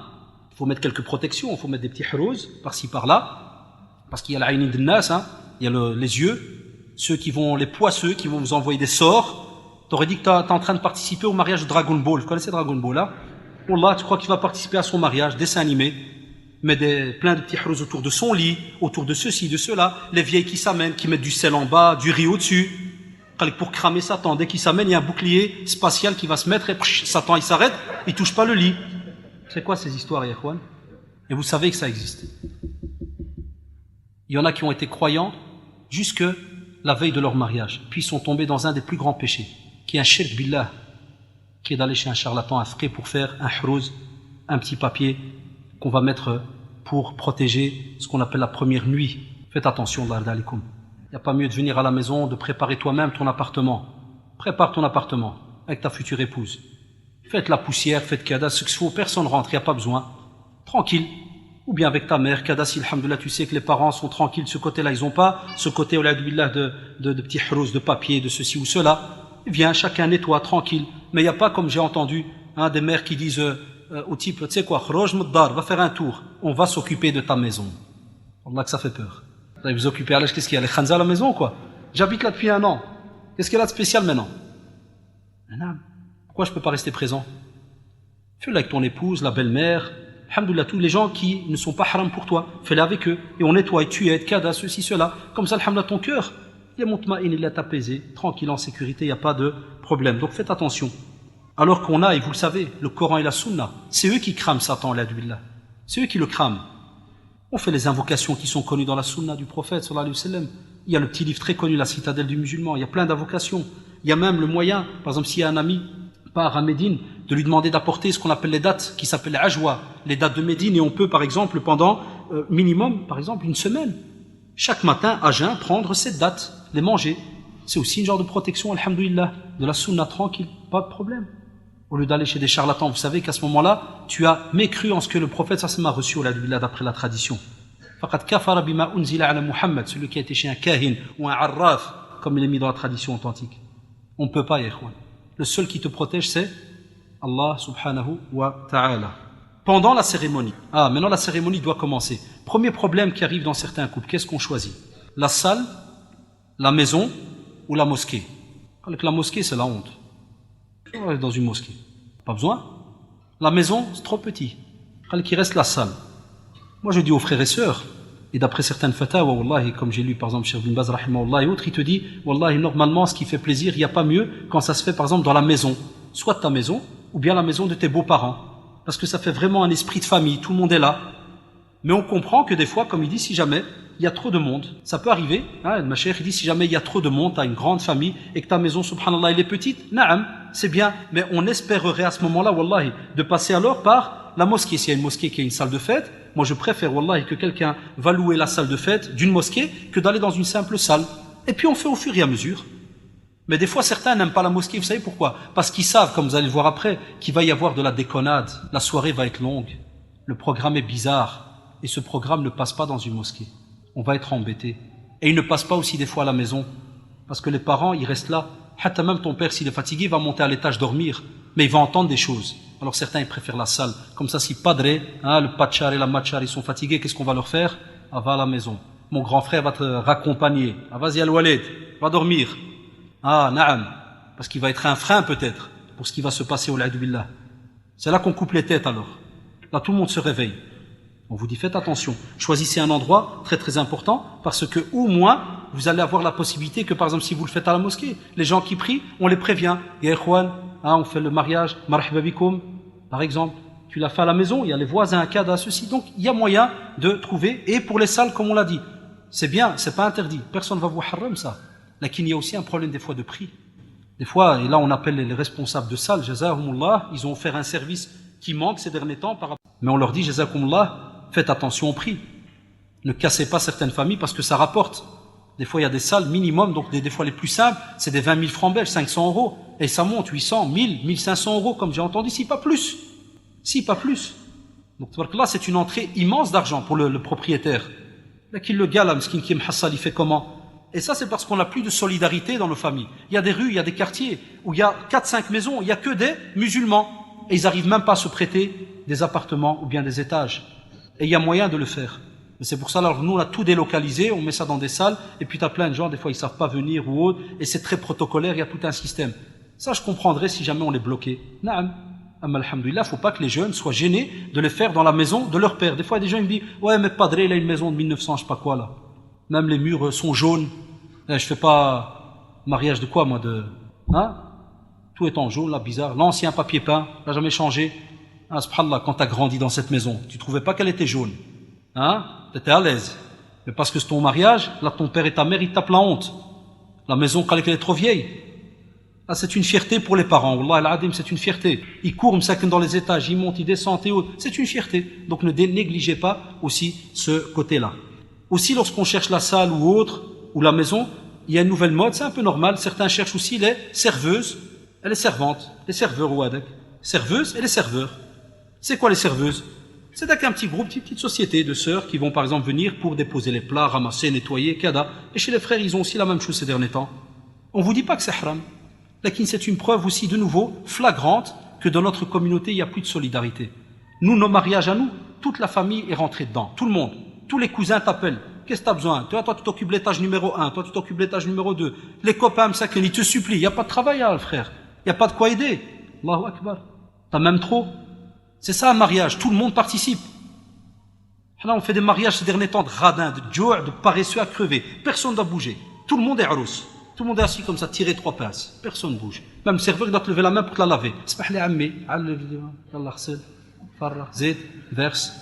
Il faut mettre quelques protections. Il faut mettre des petits roses par-ci, par-là. Parce qu'il y a l'aynin d'nas, hein? Il y a les yeux. Les poisseux qui vont vous envoyer des sorts. T'aurais dit que t'es en train de participer au mariage de Dragon Ball. Vous connaissez Dragon Ball, là? Wallah, tu crois qu'il va participer à son mariage, dessin animé. Met plein de petits roses autour de son lit, autour de ceci, de cela, les vieilles qui s'amènent, qui mettent du sel en bas, du riz au-dessus. Pour cramer Satan, dès qu'il s'amène, il y a un bouclier spatial qui va se mettre et Satan il s'arrête, il touche pas le lit. C'est quoi ces histoires, Yahwan? Et vous savez que ça existe. Il y en a qui ont été croyants jusque la veille de leur mariage, puis ils sont tombés dans un des plus grands péchés, qui est un shirk billah, qui est d'aller chez un charlatan, un frais pour faire un hrouz, un petit papier qu'on va mettre pour protéger ce qu'on appelle la première nuit. Faites attention, Allah alaikum. Il n'y a pas mieux de venir à la maison, de préparer toi-même ton appartement. Prépare ton appartement avec ta future épouse. Faites la poussière, faites kada, ce qu'il faut, personne rentre, il n'y a pas besoin. Tranquille. Ou bien avec ta mère, kada, si alhamdoulilah, tu sais que les parents sont tranquilles de ce côté-là, ils n'ont pas ce côté, de petits hrouz, de papier, de ceci ou cela. Viens, chacun nettoie, tranquille. Mais il n'y a pas, comme j'ai entendu, des mères qui disent au type, tu sais quoi, Roj Muddar, va faire un tour, on va s'occuper de ta maison. Allah que ça fait peur. Vous allez vous occuper à l'âge, qu'est-ce qu'il y a, les khanza à la maison ou quoi? J'habite là depuis 1 an. Qu'est-ce qu'il y a de spécial maintenant? Pourquoi je ne peux pas rester présent? Fais-le avec ton épouse, la belle-mère, alhamdoulilah, tous les gens qui ne sont pas haram pour toi, fais-le avec eux, et on nettoie, et tu aides, kada, ceci, cela. Comme ça, alhamdoulilah, ton cœur, il est mutma'in, il est apaisé, tranquille, en sécurité, il n'y a pas de problème. Donc faites attention. Alors qu'on a, et vous le savez, le Coran et la Sunna, c'est eux qui crament Satan, billah. C'est eux qui le crament. On fait les invocations qui sont connues dans la Sunna du prophète, sallallahu alayhi wa sallam. Il y a le petit livre très connu, la citadelle du musulman. Il y a plein d'invocations. Il y a même le moyen, par exemple, s'il y a un ami part à Médine, de lui demander d'apporter ce qu'on appelle les dates, qui s'appellent les ajwa, les dates de Médine, et on peut, par exemple, pendant minimum, par exemple, 1 semaine, chaque matin, à jeun, prendre cette date, les manger. C'est aussi une genre de protection, alhamdoulilah, de la Sunna, tranquille, pas de problème. Au lieu d'aller chez des charlatans, vous savez qu'à ce moment-là, tu as mécru en ce que le prophète sallallahu alayhi wa sallam a reçu, d'après la tradition. Faqad kafara bima unzila ala Muhammad, celui qui a été chez un kahin ou un arraf, comme il est mis dans la tradition authentique. On ne peut pas, ya ikhwan. Le seul qui te protège, c'est Allah subhanahu wa ta'ala. Pendant la cérémonie. Maintenant la cérémonie doit commencer. Premier problème qui arrive dans certains couples, qu'est-ce qu'on choisit? La salle, la maison ou la mosquée? Avec la mosquée, c'est la honte. On va aller dans une mosquée. Pas besoin. La maison, c'est trop petit. Il reste la salle. Moi, je dis aux frères et sœurs, et d'après certaines fatawa, wallahi, comme j'ai lu par exemple Cheikh Ibn Baz rahimahullah et autres, il te dit, wallahi, normalement, ce qui fait plaisir, il n'y a pas mieux quand ça se fait par exemple dans la maison. Soit ta maison, ou bien la maison de tes beaux-parents. Parce que ça fait vraiment un esprit de famille, tout le monde est là. Mais on comprend que des fois, comme il dit, si jamais il y a trop de monde, ça peut arriver, ma chère, il dit, si jamais il y a trop de monde, tu as une grande famille, et que ta maison, subhanallah, elle est petite, na'am, c'est bien, mais on espérerait à ce moment-là, wallahi, de passer alors par la mosquée. S'il y a une mosquée qui a une salle de fête, moi je préfère, wallahi, que quelqu'un va louer la salle de fête d'une mosquée que d'aller dans une simple salle. Et puis on fait au fur et à mesure. Mais des fois, certains n'aiment pas la mosquée, vous savez pourquoi? Parce qu'ils savent, comme vous allez le voir après, qu'il va y avoir de la déconnade, la soirée va être longue, le programme est bizarre, et ce programme ne passe pas dans une mosquée. On va être embêté. Et il ne passe pas aussi des fois à la maison, parce que les parents, ils restent là. Hatta même ton père, s'il est fatigué, il va monter à l'étage dormir, mais il va entendre des choses. Alors certains, ils préfèrent la salle. Comme ça, si padre, le pachar et la machar, ils sont fatigués, qu'est-ce qu'on va leur faire? Va à la maison. Mon grand frère va te raccompagner. Vas-y, Al-Walid, va dormir. Na'am. Parce qu'il va être un frein peut-être, pour ce qui va se passer au la'adu billah. C'est là qu'on coupe les têtes alors. Là, tout le monde se réveille. On vous dit, faites attention. Choisissez un endroit très très important, parce que au moins, vous allez avoir la possibilité que, par exemple, si vous le faites à la mosquée, les gens qui prient, on les prévient. Ya ikhwan, on fait le mariage, marhaba bikoum, par exemple. Tu l'as fait à la maison, il y a les voisins, un cadre, ceci. Donc, il y a moyen de trouver. Et pour les salles, comme on l'a dit, c'est bien, c'est pas interdit. Personne ne va vous haram ça. Là, qu'il y a aussi un problème des fois de prix. Des fois, et là, on appelle les responsables de salles, jazahumullah, ils ont offert un service qui manque ces derniers temps. Mais on leur dit, jazakumullah, faites attention au prix. Ne cassez pas certaines familles parce que ça rapporte. Des fois, il y a des salles minimum, donc des fois les plus simples, c'est des 20 000 francs belges, 500 €. Et ça monte 800, 1000, 1500 €, comme j'ai entendu, si pas plus. Si pas plus. Donc là, c'est une entrée immense d'argent pour le propriétaire. Là, qu'il le gars, là, m'skin qui est mhassal, il fait comment? Et ça, c'est parce qu'on n'a plus de solidarité dans nos familles. Il y a des rues, il y a des quartiers où il y a 4-5 maisons, il n'y a que des musulmans. Et ils n'arrivent même pas à se prêter des appartements ou bien des étages. Et il y a moyen de le faire. Mais c'est pour ça, alors nous, on a tout délocalisé, on met ça dans des salles, et puis tu as plein de gens, des fois ils savent pas venir ou autre, et c'est très protocolaire, il y a tout un système. Ça, je comprendrais si jamais on les bloquait. Naam. Alhamdoulilah, faut pas que les jeunes soient gênés de les faire dans la maison de leur père. Des fois, il y a des gens qui me disent, ouais, mais padre, il a une maison de 1900, je sais pas quoi, là. Même les murs sont jaunes. Je fais pas Mariage de quoi, moi, de... Hein? Tout est en jaune, là, bizarre. L'ancien papier peint, n'a jamais changé. Ah, subhanallah, quand tu as grandi dans cette maison, tu trouvais pas qu'elle était jaune. Hein? Tu étais à l'aise. Mais parce que c'est ton mariage, là, ton père et ta mère, ils tapent la honte. La maison, quand elle est trop vieille. Ah, c'est une fierté pour les parents. Wallah al-adim, c'est une fierté. Ils courent dans les étages, ils montent, ils descendent et autres. C'est une fierté. Donc ne négligez pas aussi ce côté-là. Aussi, lorsqu'on cherche la salle ou autre, ou la maison, il y a une nouvelle mode, c'est un peu normal. Certains cherchent aussi les serveuses et les servantes. Les serveurs ou adek. Serveuses et les serveurs. C'est quoi les serveuses? C'est avec un petit groupe, une petite société de sœurs qui vont par exemple venir pour déposer les plats, ramasser, nettoyer, kada. Et chez les frères, ils ont aussi la même chose ces derniers temps. On vous dit pas que c'est haram. Lakin c'est une preuve aussi de nouveau flagrante que dans notre communauté il n'y a plus de solidarité. Nous, nos mariages à nous, toute la famille est rentrée dedans, tout le monde, tous les cousins t'appellent. Qu'est-ce que tu as besoin? Toi, tu t'occupes de l'étage numéro 1, toi tu t'occupes de l'étage numéro 2. Les copains, ils te supplient, il n'y a pas de travail, hein, frère. Il n'y a pas de quoi aider. Allahu Akbar. T'as même trop. C'est ça un mariage, tout le monde participe. Là, on fait des mariages ces derniers temps de radins, de joie, de paresseux à crever. Personne ne doit bouger. Tout le monde est arous. Tout le monde est assis comme ça, tiré 3 pinces. Personne ne bouge. Même le serveur doit te lever la main pour te la laver. Verse.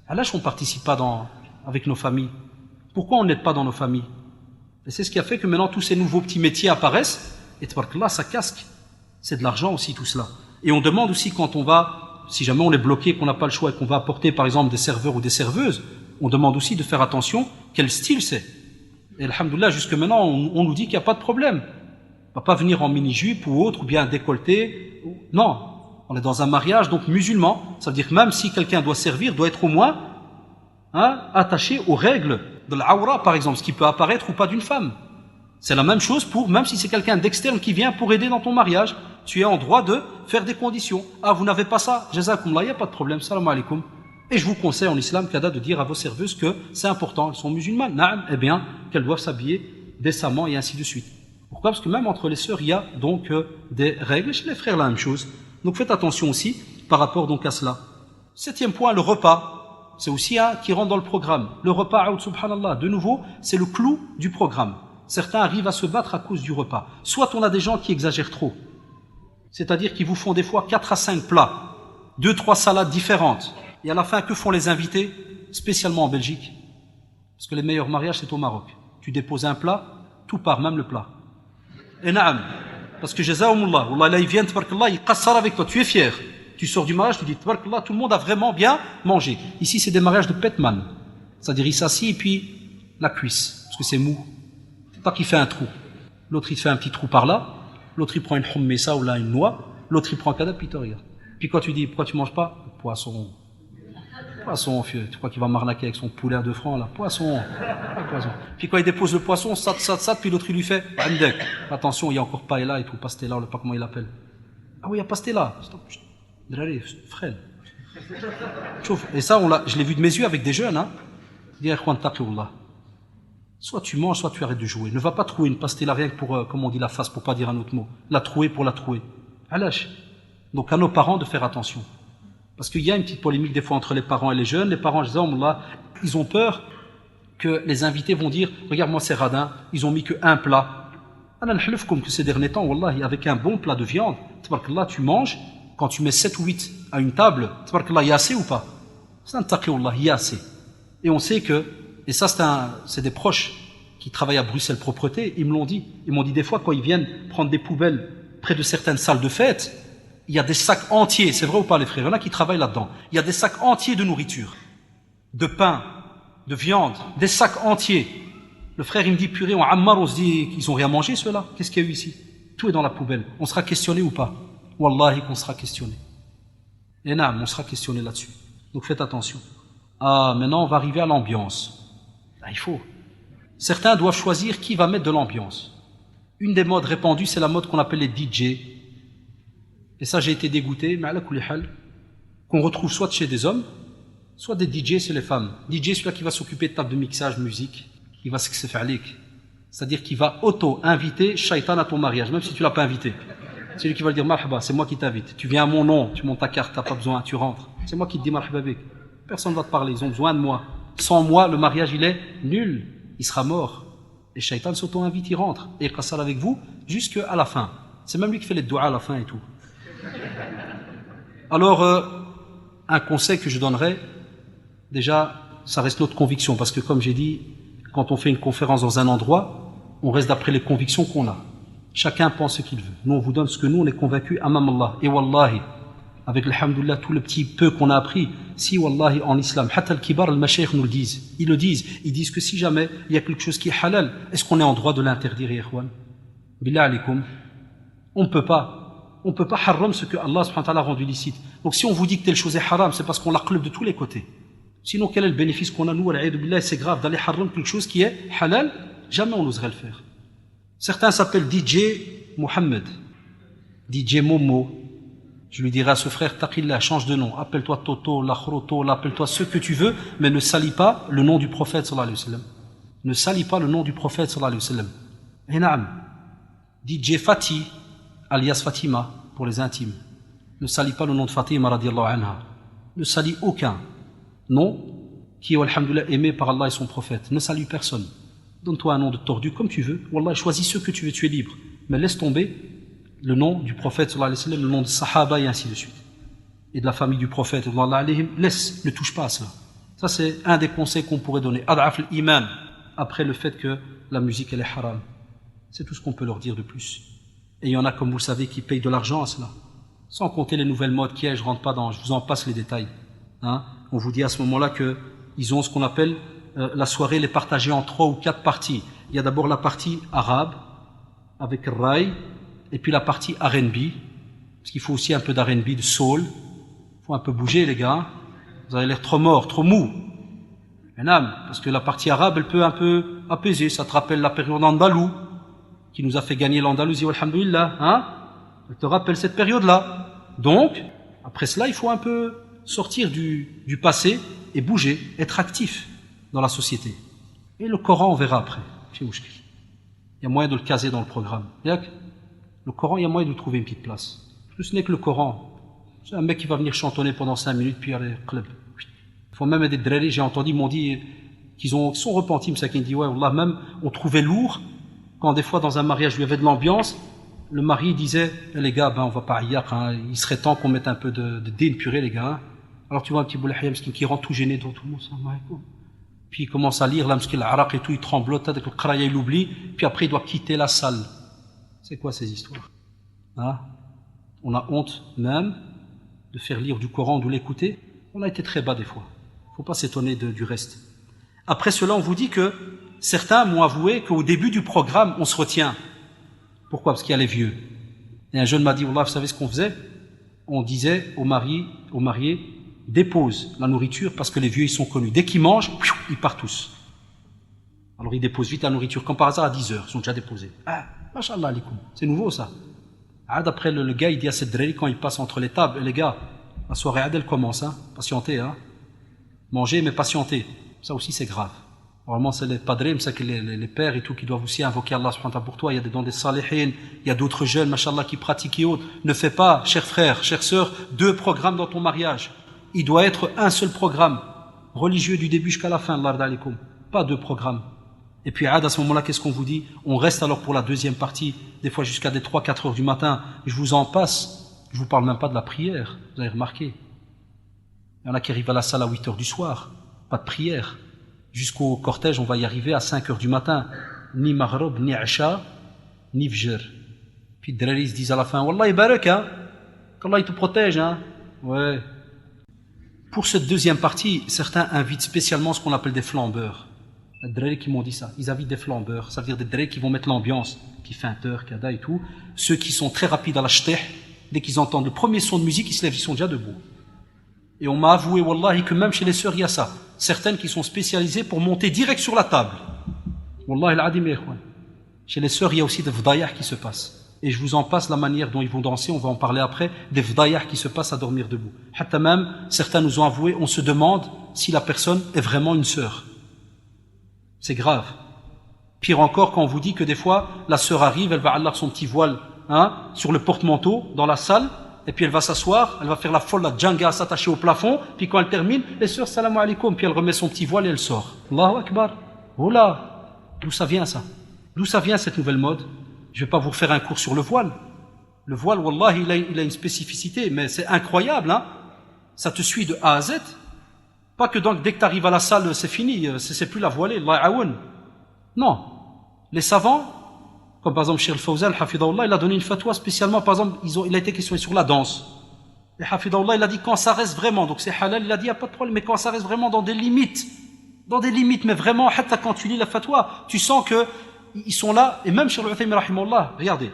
Alors, on ne participe pas avec nos familles. Pourquoi on n'aide pas dans nos familles? Et c'est ce qui a fait que maintenant tous ces nouveaux petits métiers apparaissent. Et là, ça casque. C'est de l'argent aussi tout cela. Et on demande aussi quand on va, si jamais on est bloqué, qu'on n'a pas le choix et qu'on va apporter par exemple des serveurs ou des serveuses, on demande aussi de faire attention quel style c'est. Et alhamdoulilah, jusque maintenant, on nous dit qu'il n'y a pas de problème. On ne va pas venir en mini-jupe ou autre, ou bien décolleté. Non, on est dans un mariage donc musulman. Ça veut dire que même si quelqu'un doit servir, doit être au moins attaché aux règles de l'aura, par exemple, ce qui peut apparaître ou pas d'une femme. C'est la même chose pour, même si c'est quelqu'un d'externe qui vient pour aider dans ton mariage, tu es en droit de faire des conditions. Ah, vous n'avez pas ça, jazakumullah, il n'y a pas de problème, salam alaikum. Et je vous conseille en islam, kada, de dire à vos serveuses que c'est important, elles sont musulmanes, na'am, eh bien, qu'elles doivent s'habiller décemment et ainsi de suite. Pourquoi? Parce que même entre les sœurs, il y a donc des règles, chez les frères, la même chose. Donc faites attention aussi par rapport donc à cela. 7e point, le repas. C'est aussi un qui rentre dans le programme. Le repas, subhanallah, de nouveau, c'est le clou du programme. Certains arrivent à se battre à cause du repas. Soit on a des gens qui exagèrent trop, c'est-à-dire qu'ils vous font des fois 4 à 5 plats, 2-3 salades différentes. Et à la fin, que font les invités, spécialement en Belgique? Parce que les meilleurs mariages, c'est au Maroc. Tu déposes un plat, tout part, même le plat. Et na'am, parce que jazaoumullah, wallah, là, ils viennent, tabarakallah, ils qassarent avec toi, tu es fier. Tu sors du mariage, tu dis, tabarakallah, tout le monde a vraiment bien mangé. Ici, c'est des mariages de petman. C'est-à-dire, il s'assit et puis la cuisse, parce que c'est mou. C'est pas qu'il fait un trou. L'autre, il fait un petit trou par là. L'autre, il prend une hummessa ou là, une noix. L'autre, il prend un cadavre, puis il te regarde. Puis quand tu dis, pourquoi tu manges pas? Poisson. Poisson, vieux. Tu crois qu'il va m'arnaquer avec son poulet à 2 francs, là? Poisson. Poisson. Puis quand il dépose le poisson, puis l'autre, il lui fait, attention, il y a encore paella et tout, pastella, je sais pas comment il l'appelle. Ah oui, il y a pastella. Stop. Allez, frêle. Et ça, je l'ai vu de mes yeux avec des jeunes, hein. Soit tu manges, soit tu arrêtes de jouer. Ne va pas trouer une pastilla rien que pour, comme on dit la face, pour pas dire un autre mot. La trouer pour la trouer. Alash. Donc à nos parents de faire attention. Parce qu'il y a une petite polémique des fois entre les parents et les jeunes. Les parents, ils ont peur que les invités vont dire, regarde moi c'est radin, ils ont mis que un plat. Comme que ces derniers temps, wallah, avec un bon plat de viande, tabarakallah, tu manges, quand tu mets 7 ou 8 à une table, tabarakallah, il y a assez ou pas? C'est un taqi, wallah, il y a assez. Et on sait que, et ça c'est des proches qui travaillent à Bruxelles Propreté, ils me l'ont dit. Ils m'ont dit des fois quand ils viennent prendre des poubelles près de certaines salles de fête, il y a des sacs entiers, c'est vrai ou pas les frères? Il y en a qui travaillent là-dedans. Il y a des sacs entiers de nourriture, de pain, de viande, des sacs entiers. Le frère il me dit purée, on se dit qu'ils ont rien mangé ceux-là. Qu'est-ce qu'il y a eu ici? Tout est dans la poubelle. On sera questionné ou pas? Wallahi qu'on sera questionné. Et non, on sera questionné là-dessus. Donc faites attention. Ah, maintenant on va arriver à l'ambiance. Ah, il faut. Certains doivent choisir qui va mettre de l'ambiance. Une des modes répandues, c'est la mode qu'on appelle les DJ. Et ça, j'ai été dégoûté, mais à la kulihal, qu'on retrouve soit chez des hommes, soit des DJ chez les femmes. DJ, celui-là qui va s'occuper de table de mixage, musique, qui va s'excefalik. C'est-à-dire qu'il va auto-inviter Shaitan à ton mariage, même si tu l'as pas invité. C'est lui qui va lui dire, marhaba, c'est moi qui t'invite. Tu viens à mon nom, tu montes ta carte, t'as pas besoin, tu rentres. C'est moi qui te dis marhaba bik. Personne ne va te parler, ils ont besoin de moi. Sans moi, le mariage, il est nul. Il sera mort. Et Shaitan s'auto-invite, il rentre. Et il qassar avec vous jusqu'à la fin. C'est même lui qui fait les doigts à la fin et tout. Alors, un conseil que je donnerais, déjà, ça reste notre conviction. Parce que comme j'ai dit, quand on fait une conférence dans un endroit, on reste d'après les convictions qu'on a. Chacun pense ce qu'il veut. Nous, on vous donne ce que nous, on est convaincus, amam Allah. Et wallahi, avec alhamdoulilah, tout le petit peu qu'on a appris, si wallahi en islam, hatta al-kibar al-mashaykh nous le disent. Ils le disent. Ils disent que si jamais il y a quelque chose qui est halal, est-ce qu'on est en droit de l'interdire, ikhwan? Billah alaikum. On ne peut pas. On ne peut pas haram ce que Allah subhanahu wa ta'ala a rendu licite. Donc si on vous dit que telle chose est haram, c'est parce qu'on la club de tous les côtés. Sinon, quel est le bénéfice qu'on a, nous, billah, c'est grave d'aller haram quelque chose qui est halal, jamais on n'oserait le faire. Certains s'appellent DJ Mohammed, DJ Momo. Je lui dirai à ce frère, taqillah, change de nom, appelle-toi Toto, Lakhroto, appelle-toi ce que tu veux, mais ne salis pas le nom du prophète sallallahu alayhi wa sallam. Ne salis pas le nom du prophète sallallahu alayhi wa sallam. Et naam, DJ Fatih, alias Fatima, pour les intimes. Ne salis pas le nom de Fatima radiallahu anha. Ne salis aucun nom qui est, alhamdoulilah, aimé par Allah et son prophète. Ne salue personne. Donne-toi un nom de tordu comme tu veux. Wallah, choisis ce que tu veux, tu es libre. Mais laisse tomber le nom du prophète, sallallahu alayhi wa sallam, le nom de Sahaba et ainsi de suite. Et de la famille du prophète, laisse, ne touche pas à cela. Ça, c'est un des conseils qu'on pourrait donner. Ad'af al-iman, après le fait que la musique, elle est haram. C'est tout ce qu'on peut leur dire de plus. Et il y en a, comme vous le savez, qui payent de l'argent à cela. Sans compter les nouvelles modes qui est, je rentre pas dans, je vous en passe les détails. Hein? On vous dit à ce moment-là que ils ont ce qu'on appelle la soirée, les partager en 3 ou 4 parties. Il y a d'abord la partie arabe, avec Rai, et puis la partie R&B, parce qu'il faut aussi un peu d'R&B, de soul. Il faut un peu bouger, les gars. Vous avez l'air trop mort, trop mou. Parce que la partie arabe, elle peut un peu apaiser. Ça te rappelle la période andalou, qui nous a fait gagner l'Andalousie, alhamdoulilah. Hein? Elle te rappelle cette période-là. Donc, après cela, il faut un peu sortir du passé et bouger, être actif dans la société. Et le Coran, on verra après. Il y a moyen de le caser dans le programme. Le Coran, il y a moyen de trouver une petite place. Ce n'est que le Coran. C'est un mec qui va venir chantonner pendant 5 minutes, puis aller au club. Il faut même des drellis, j'ai entendu, ils m'ont dit qu'ils sont repentis, mais ça qui me dit, ouais, Allah, même, on trouvait lourd, quand des fois dans un mariage, il y avait de l'ambiance, le mari disait, les gars, on va pas ailleurs, hein, il serait temps qu'on mette un peu de dîne purée, les gars. Hein. Alors tu vois un petit boule qui rentre tout gêné devant tout le monde, ça va. Puis il commence à lire, là, parce qu'il a l'araq et tout, il tremblote, avec le kraya, il oublie, puis après il doit quitter la salle. C'est quoi ces histoires? Hein? On a honte même de faire lire du Coran, de l'écouter. On a été très bas des fois. Il ne faut pas s'étonner du reste. Après cela, on vous dit que certains m'ont avoué qu'au début du programme, on se retient. Pourquoi? Parce qu'il y a les vieux. Et un jeune m'a dit, Wallah, vous savez ce qu'on faisait? On disait aux mariés, dépose la nourriture parce que les vieux, ils sont connus. Dès qu'ils mangent, ils partent tous. Alors ils déposent vite la nourriture. Comme par hasard, à 10 heures, ils sont déjà déposés. Ah, mashallah alaikum. C'est nouveau ça. Ah, d'après le gars, il dit à cette drelli quand il passe entre les tables, les gars, la soirée elle commence, hein, patientez, hein. Manger mais patientez. Ça aussi c'est grave. Normalement c'est les padres, c'est que les pères et tout qui doivent aussi invoquer Allah subhanahu wa ta'ala pour toi. Il y a dans des salihin, il y a d'autres jeunes, mashallah, qui pratiquent et autres. Ne fais pas, cher frère, chère sœur, 2 programmes dans ton mariage. Il doit être un seul programme, religieux du début jusqu'à la fin, Allah alaikum. Pas 2 programmes. Et puis à ce moment-là, qu'est-ce qu'on vous dit? On reste alors pour la deuxième partie, des fois jusqu'à des 3-4 heures du matin. Je vous en passe, je vous parle même pas de la prière, vous avez remarqué. Il y en a qui arrivent à la salle à 8 heures du soir, pas de prière. Jusqu'au cortège, on va y arriver à 5 heures du matin. Ni maghrib, ni isha, ni fjr. Puis les drari se disent à la fin, Wallah barak, hein, qu'Allah il te protège, hein. Ouais. Pour cette deuxième partie, certains invitent spécialement ce qu'on appelle des flambeurs. Les drari qui m'ont dit ça, ils invitent des flambeurs, ça veut dire des drari qui vont mettre l'ambiance, qui feinteurs, kada et tout. Ceux qui sont très rapides à la shteh, dès qu'ils entendent le premier son de musique, ils se lèvent, ils sont déjà debout. Et on m'a avoué, wallahi, que même chez les sœurs, il y a ça. Certaines qui sont spécialisées pour monter direct sur la table. Wallahi al-adim, chez les sœurs, il y a aussi des vdayah qui se passent. Et je vous en passe la manière dont ils vont danser, on va en parler après, des vdayah qui se passent à dormir debout. Hatta même, certains nous ont avoué, on se demande si la personne est vraiment une sœur. C'est grave. Pire encore, quand on vous dit que des fois, la sœur arrive, elle va avoir son petit voile, hein, sur le porte-manteau, dans la salle, et puis elle va s'asseoir, elle va faire la folle, la djanga, s'attacher au plafond, puis quand elle termine, les sœurs, salam alaikum, puis elle remet son petit voile et elle sort. Allahu Akbar. Oh là, d'où ça vient ça? D'où ça vient cette nouvelle mode? Je ne vais pas vous refaire un cours sur le voile. Le voile, wallah, il a une spécificité, mais c'est incroyable, hein? Ça te suit de A à Z. Pas que donc dès que tu arrives à la salle, c'est fini, c'est plus la voilée, Allah aoun. Non. Les savants, comme par exemple Cheikh Al-Fawzan, Hafidahullah, il a donné une fatwa spécialement, par exemple, il a été questionné sur la danse. Et Hafidahullah, il a dit quand ça reste vraiment, donc c'est halal, il a dit il n'y a pas de problème, mais quand ça reste vraiment dans des limites, mais vraiment, quand tu lis la fatwa, tu sens que ils sont là, et même Cheikh Al-Uthaymin, rahimahullah, regardez,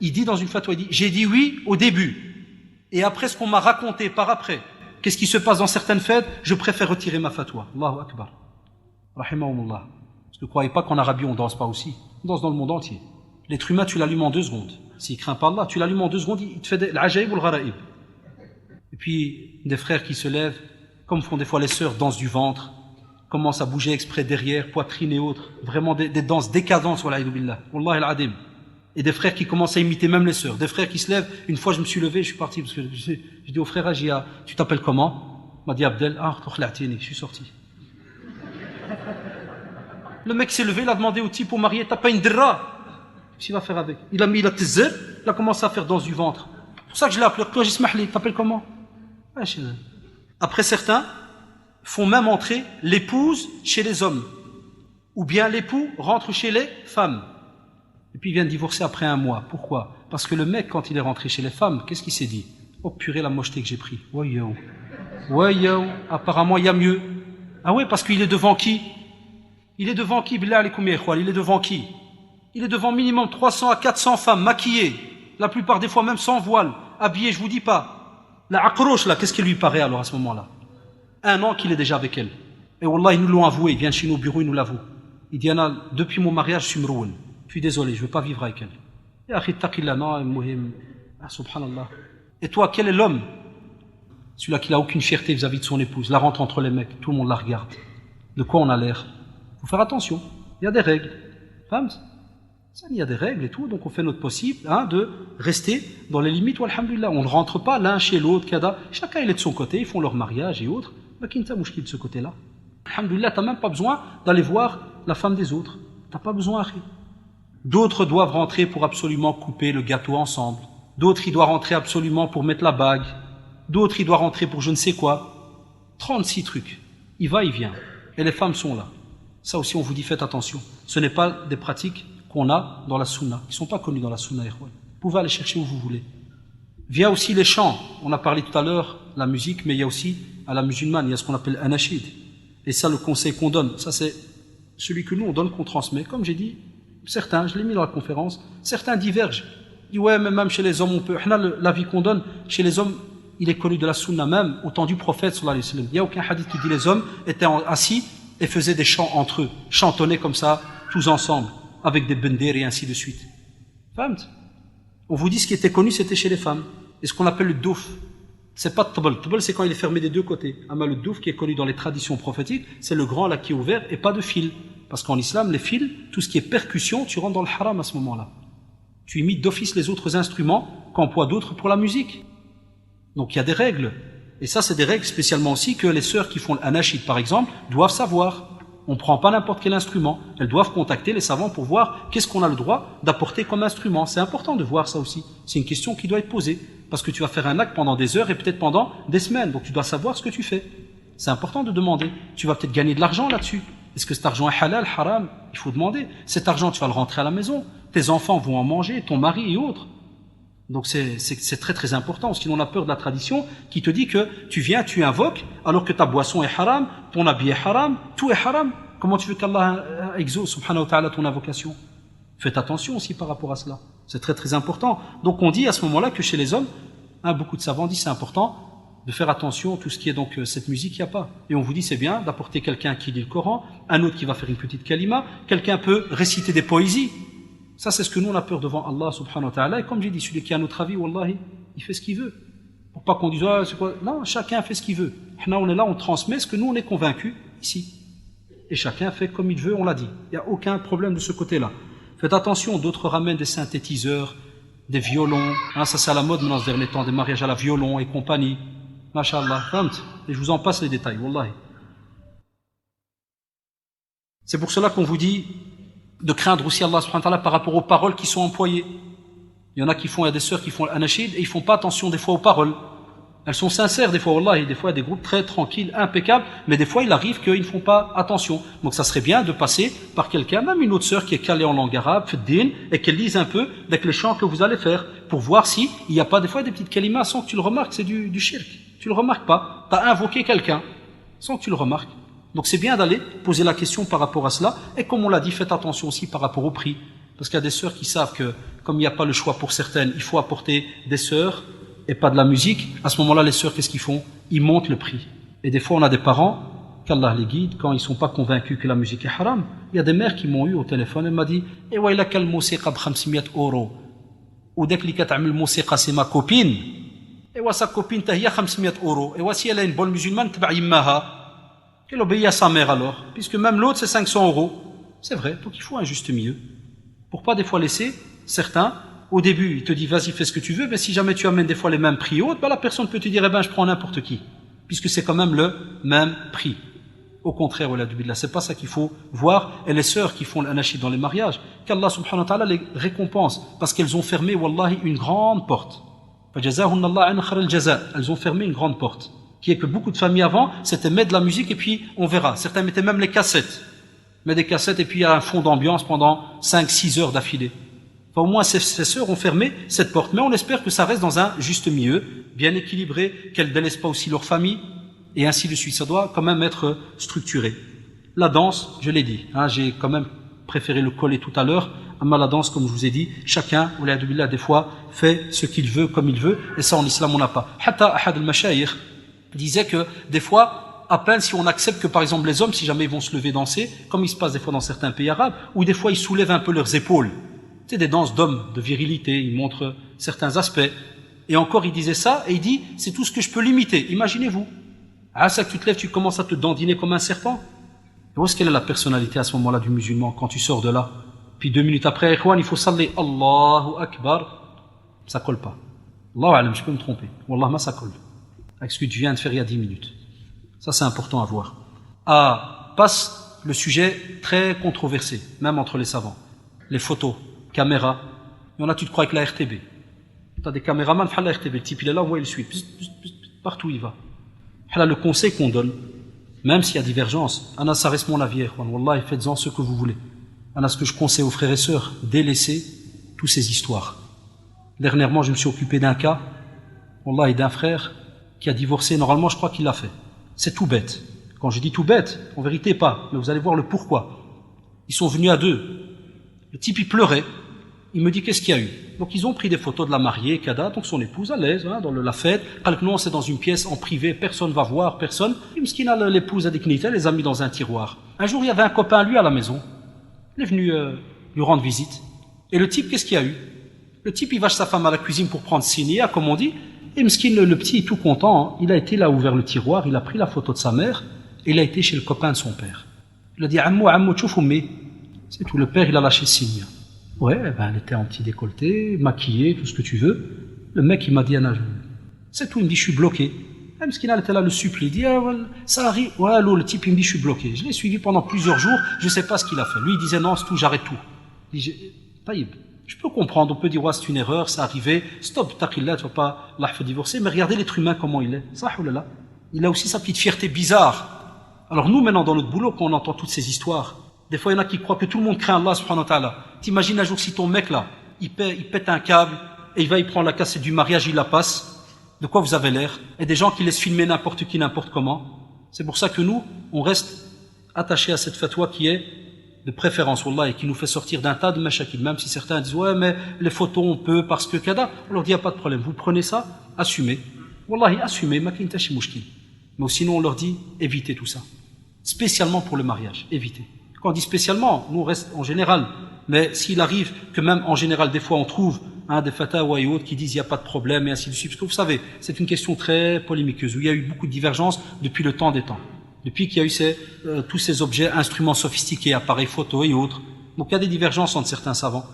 il dit dans une fatwa, il dit, j'ai dit oui au début, et après ce qu'on m'a raconté par après, qu'est-ce qui se passe dans certaines fêtes, je préfère retirer ma fatwa. Allahu Akbar. Rahimahumullah. Parce que ne croyez pas qu'en Arabie on danse pas aussi, on danse dans le monde entier. L'être humain, tu l'allumes en 2 secondes. S'il craint pas Allah, tu l'allumes en 2 secondes, il te fait l'ajaïb ou le gharaïb. Et puis, des frères qui se lèvent, comme font des fois les sœurs, dansent du ventre, commencent à bouger exprès derrière, poitrine et autres. Vraiment des danses décadentes, wallahu billah. Wallahi al-adim. Et des frères qui commencent à imiter même les sœurs. Des frères qui se lèvent. Une fois, je me suis levé, je suis parti, parce que je dis au frère Ajia, tu t'appelles comment? Il m'a dit Abdel, je suis sorti. Le mec s'est levé, il a demandé au type, au marié, t'as pas une dra? Qu'est-ce qu'il va faire avec? Il a mis la tizzer, il a commencé à faire danse du ventre. C'est pour ça que je l'ai appelé, toi, Jismahli, t'appelles comment? Après, certains font même entrer l'épouse chez les hommes. Ou bien l'époux rentre chez les femmes. Et puis il vient de divorcer après 1 mois. Pourquoi? Parce que le mec, quand il est rentré chez les femmes, qu'est-ce qu'il s'est dit? Oh purée, la mocheté que j'ai pris. Wayo. Apparemment il y a mieux. Ah ouais, parce qu'il est devant qui? Il est devant qui? Billah alaykoum ya ikhwan, il est devant qui? Il est devant minimum 300 à 400 femmes maquillées, la plupart des fois même sans voile, habillées, je vous dis pas. La akroche là, qu'est-ce qui lui paraît alors à ce moment-là? 1 an qu'il est déjà avec elle. Et wallah, ils nous l'ont avoué, ils viennent chez nous au bureau, ils nous l'avouent. Il dit, Anna, depuis mon mariage, je suis mrouine. Je suis désolé, je ne veux pas vivre avec elle. Ya akhi, taqillah, non, muhim. Subhanallah. Et toi, quel est l'homme? Celui-là qui n'a aucune fierté vis-à-vis de son épouse, la rentre entre les mecs, tout le monde la regarde. De quoi on a l'air? Il faut faire attention, il y a des règles. Femmes, il y a des règles et tout, donc on fait notre possible de rester dans les limites, alhamdulillah. On ne rentre pas l'un chez l'autre, chacun il est de son côté, ils font leur mariage et autres. Mais qui ne mouchki de ce côté-là? Alhamdulillah, tu n'as même pas besoin d'aller voir la femme des autres. Tu n'as pas besoin. D'autres doivent rentrer pour absolument couper le gâteau ensemble. D'autres, ils doivent rentrer absolument pour mettre la bague. D'autres, ils doivent rentrer pour je ne sais quoi. 36 trucs. Il va, il vient. Et les femmes sont là. Ça aussi, on vous dit, faites attention. Ce n'est pas des pratiques qu'on a dans la sunna, qui ne sont pas connues dans la sunna. Vous pouvez aller chercher où vous voulez. Vient aussi les chants. On a parlé tout à l'heure, la musique, mais il y a aussi, à la musulmane, il y a ce qu'on appelle un anashid. Et ça, le conseil qu'on donne, ça c'est celui que nous, on donne, qu'on transmet. Comme j'ai dit, certains, je l'ai mis dans la conférence, certains divergent. Ils disent, ouais, mais même chez les hommes, on peut. L'avis qu'on donne, chez les hommes, il est connu de la sunna même, au temps du prophète, sallallahu alayhi wa sallam. Il n'y a aucun hadith qui dit les hommes étaient assis et faisaient des chants entre eux, chantonnaient comme ça, tous ensemble, avec des bendir et ainsi de suite. Femmes. On vous dit ce qui était connu, c'était chez les femmes. Et ce qu'on appelle le douf. C'est pas tabal. Tabal, c'est quand il est fermé des 2 côtés. Mais le douf, qui est connu dans les traditions prophétiques, c'est le grand là qui est ouvert et pas de fil. Parce qu'en islam, les fils, tout ce qui est percussion, tu rentres dans le haram à ce moment-là. Tu imites d'office les autres instruments qu'emploient d'autres pour la musique. Donc il y a des règles. Et ça, c'est des règles spécialement aussi que les sœurs qui font l'anachid, par exemple, doivent savoir. On ne prend pas n'importe quel instrument. Elles doivent contacter les savants pour voir qu'est-ce qu'on a le droit d'apporter comme instrument. C'est important de voir ça aussi. C'est une question qui doit être posée. Parce que tu vas faire un acte pendant des heures et peut-être pendant des semaines. Donc tu dois savoir ce que tu fais. C'est important de demander. Tu vas peut-être gagner de l'argent là-dessus. Est-ce que cet argent est halal, haram? Il faut demander. Cet argent, tu vas le rentrer à la maison. Tes enfants vont en manger, ton mari et autres. Donc c'est très très important. Sinon on a peur de la tradition qui te dit que tu viens, tu invoques, alors que ta boisson est haram, ton habit est haram, tout est haram. Comment tu veux qu'Allah exauce, subhanahu wa ta'ala, ton invocation? Faites attention aussi par rapport à cela. C'est très très important. Donc on dit à ce moment-là que chez les hommes, beaucoup de savants disent c'est important de faire attention à tout ce qui est donc cette musique, il n'y a pas. Et on vous dit c'est bien d'apporter quelqu'un qui lit le Coran, un autre qui va faire une petite kalima, quelqu'un peut réciter des poésies. Ça, c'est ce que nous, on a peur devant Allah subhanahu wa ta'ala. Et comme j'ai dit, celui qui a notre avis, wallahi, il fait ce qu'il veut. Pour pas qu'on dise, ah, c'est quoi? Non, chacun fait ce qu'il veut. On est là, on transmet ce que nous, on est convaincus ici. Et chacun fait comme il veut, on l'a dit. Il n'y a aucun problème de ce côté-là. Faites attention, d'autres ramènent des synthétiseurs, des violons. Ça, c'est à la mode maintenant, ces derniers temps, des mariages à la violon et compagnie. Masha'Allah. Et je vous en passe les détails, wallahi. C'est pour cela qu'on vous dit, de craindre aussi Allah subhanahu wa ta'ala par rapport aux paroles qui sont employées. Il y en a qui font, il y a des sœurs qui font l'anachid et ils font pas attention des fois aux paroles. Elles sont sincères des fois, wallahi, des fois il y a des groupes très tranquilles, impeccables, mais des fois il arrive qu'ils ne font pas attention. Donc ça serait bien de passer par quelqu'un, même une autre sœur qui est calée en langue arabe, fiddin, et qu'elle lise un peu avec les chants que vous allez faire, pour voir si il n'y a pas des fois des petites kalimas sans que tu le remarques, c'est du shirk. Tu le remarques pas, tu as invoqué quelqu'un, sans que tu le remarques. Donc c'est bien d'aller poser la question par rapport à cela, et comme on l'a dit, faites attention aussi par rapport au prix, parce qu'il y a des sœurs qui savent que, comme il n'y a pas le choix pour certaines, il faut apporter des sœurs, et pas de la musique. À ce moment-là, les sœurs, qu'est-ce qu'ils font? Ils montent le prix. Et des fois, on a des parents, qu'Allah les guide, quand ils ne sont pas convaincus que la musique est haram. Il y a des mères qui m'ont eu au téléphone, elle m'a dit « Eh ouais, il a quelle musique à 500 €? Ou dès que l'ikat'amil musique, c'est ma copine. Et ouais, sa copine, t'as 500 €. Et ouais, si elle est une bonne musulmane, t'as yimmaha. Qu'elle obéit à sa mère alors. Puisque même l'autre, c'est 500 €. C'est vrai, donc il faut un juste milieu. Pour pas des fois laisser certains. Au début, il te dit, vas-y, fais ce que tu veux, mais si jamais tu amènes des fois les mêmes prix hautes, ben la personne peut te dire, eh ben, je prends n'importe qui. Puisque c'est quand même le même prix. Au contraire, c'est pas ça qu'il faut voir. Et les sœurs qui font l'anachid dans les mariages, qu'Allah subhanahu wa ta'ala les récompense, parce qu'elles ont fermé, wallahi, une grande porte. Elles ont fermé une grande porte. Qui est que beaucoup de familles avant, c'était mettre de la musique et puis on verra. Certains mettaient même les cassettes. Mais des cassettes et puis il y a un fond d'ambiance pendant 5-6 heures d'affilée. Enfin, au moins, ces sœurs ont fermé cette porte. Mais on espère que ça reste dans un juste milieu, bien équilibré, qu'elles ne délaissent pas aussi leur famille, et ainsi de suite. Ça doit quand même être structuré. La danse, je l'ai dit, j'ai quand même préféré le coller tout à l'heure. Mais la danse, comme je vous ai dit, chacun, des fois, fait ce qu'il veut, comme il veut, et ça en islam on n'a pas. Hatta ahad al-mashayikh disait que des fois, à peine si on accepte que par exemple les hommes, si jamais ils vont se lever danser, comme il se passe des fois dans certains pays arabes, où des fois ils soulèvent un peu leurs épaules. C'est des danses d'hommes, de virilité, il montre certains aspects. Et encore, il disait ça, et il dit, c'est tout ce que je peux limiter. Imaginez-vous. Ah, ça que tu te lèves, tu commences à te dandiner comme un serpent. Et où est-ce qu'elle est la personnalité à ce moment-là du musulman, quand tu sors de là? Puis 2 minutes après, il faut saller Allahu Akbar. Ça colle pas. Allahu alam, je peux me tromper. Wallah, ma ça colle. Avec ce que tu viens de faire il y a 10 minutes. Ça, c'est important à voir. Passe le sujet très controversé, même entre les savants. Les photos. Caméra, il y en a, tu te crois avec la RTB. Tu as des caméramans, la RTB, le type il est là, on voit, il suit, partout il va. Là, le conseil qu'on donne, même s'il y a divergence, Anna, ça reste mon avis, Wallah, faites-en ce que vous voulez. Anna, ce que je conseille aux frères et sœurs, délaissez toutes ces histoires. Dernièrement, je me suis occupé d'un cas, Wallah, d'un frère qui a divorcé, normalement, je crois qu'il l'a fait. C'est tout bête. Quand je dis tout bête, en vérité pas, mais vous allez voir le pourquoi. Ils sont venus à 2. Le type, il pleurait. Il me dit, qu'est-ce qu'il y a eu? Donc, ils ont pris des photos de la mariée, Kada, donc son épouse, à l'aise, dans la fête. Non, c'est dans une pièce en privé, personne va voir, personne. Et Mskina, l'épouse a dignité, elle les a mis dans un tiroir. Un jour, il y avait un copain, lui, à la maison. Il est venu lui rendre visite. Et le type, qu'est-ce qu'il y a eu? Le type, il va chez sa femme à la cuisine pour prendre sinia, comme on dit. Et Mskin, le petit, est tout content. Il a été là, ouvert le tiroir, il a pris la photo de sa mère, et il a été chez le copain de son père. Il a dit, Ammou, tchoufoumé. C'est tout. Le père, il a lâché signe. Ouais, elle était en petit décolleté, maquillée, tout ce que tu veux. Le mec, il m'a dit, Anna, c'est tout. Il me dit, je suis bloqué. Mskina, elle était là, le supplie. Il dit, ça arrive. Ouais, le type, il me dit, je suis bloqué. Je l'ai suivi pendant plusieurs jours. Je sais pas ce qu'il a fait. Lui, il disait, non, c'est tout, j'arrête tout. Taïb. Je peux comprendre. On peut dire, ouais, c'est une erreur, c'est arrivé. Stop, taqillah, tu vas pas, là, faut divorcer. Mais regardez l'être humain, comment il est. Ça, oulala. Il a aussi sa petite fierté bizarre. Alors, nous, maintenant, dans notre boulot, quand on entend toutes ces histoires, des fois, il y en a qui croient que tout le monde craint Allah subhanahu wa ta'ala. T'imagines un jour si ton mec là, il pète un câble et il prend la cassette du mariage, il la passe. De quoi vous avez l'air? Et des gens qui laissent filmer n'importe qui, n'importe comment. C'est pour ça que nous, on reste attachés à cette fatwa qui est de préférence, wallah, et qui nous fait sortir d'un tas de mashakil. Même si certains disent, ouais, mais les photos on peut parce que kada, on leur dit, il n'y a pas de problème. Vous prenez ça, assumez. Wallahi, assumez, ma kintashi mushkil. Mais sinon, on leur dit, évitez tout ça. Spécialement pour le mariage, évitez. Quand on dit spécialement, nous on reste en général. Mais s'il arrive que même en général, des fois on trouve des fatawa et autres qui disent il n'y a pas de problème et ainsi de suite. Parce que vous savez, c'est une question très polémiqueuse où il y a eu beaucoup de divergences depuis le temps des temps. Depuis qu'il y a eu tous ces objets, instruments sophistiqués, appareils photo et autres. Donc il y a des divergences entre certains savants.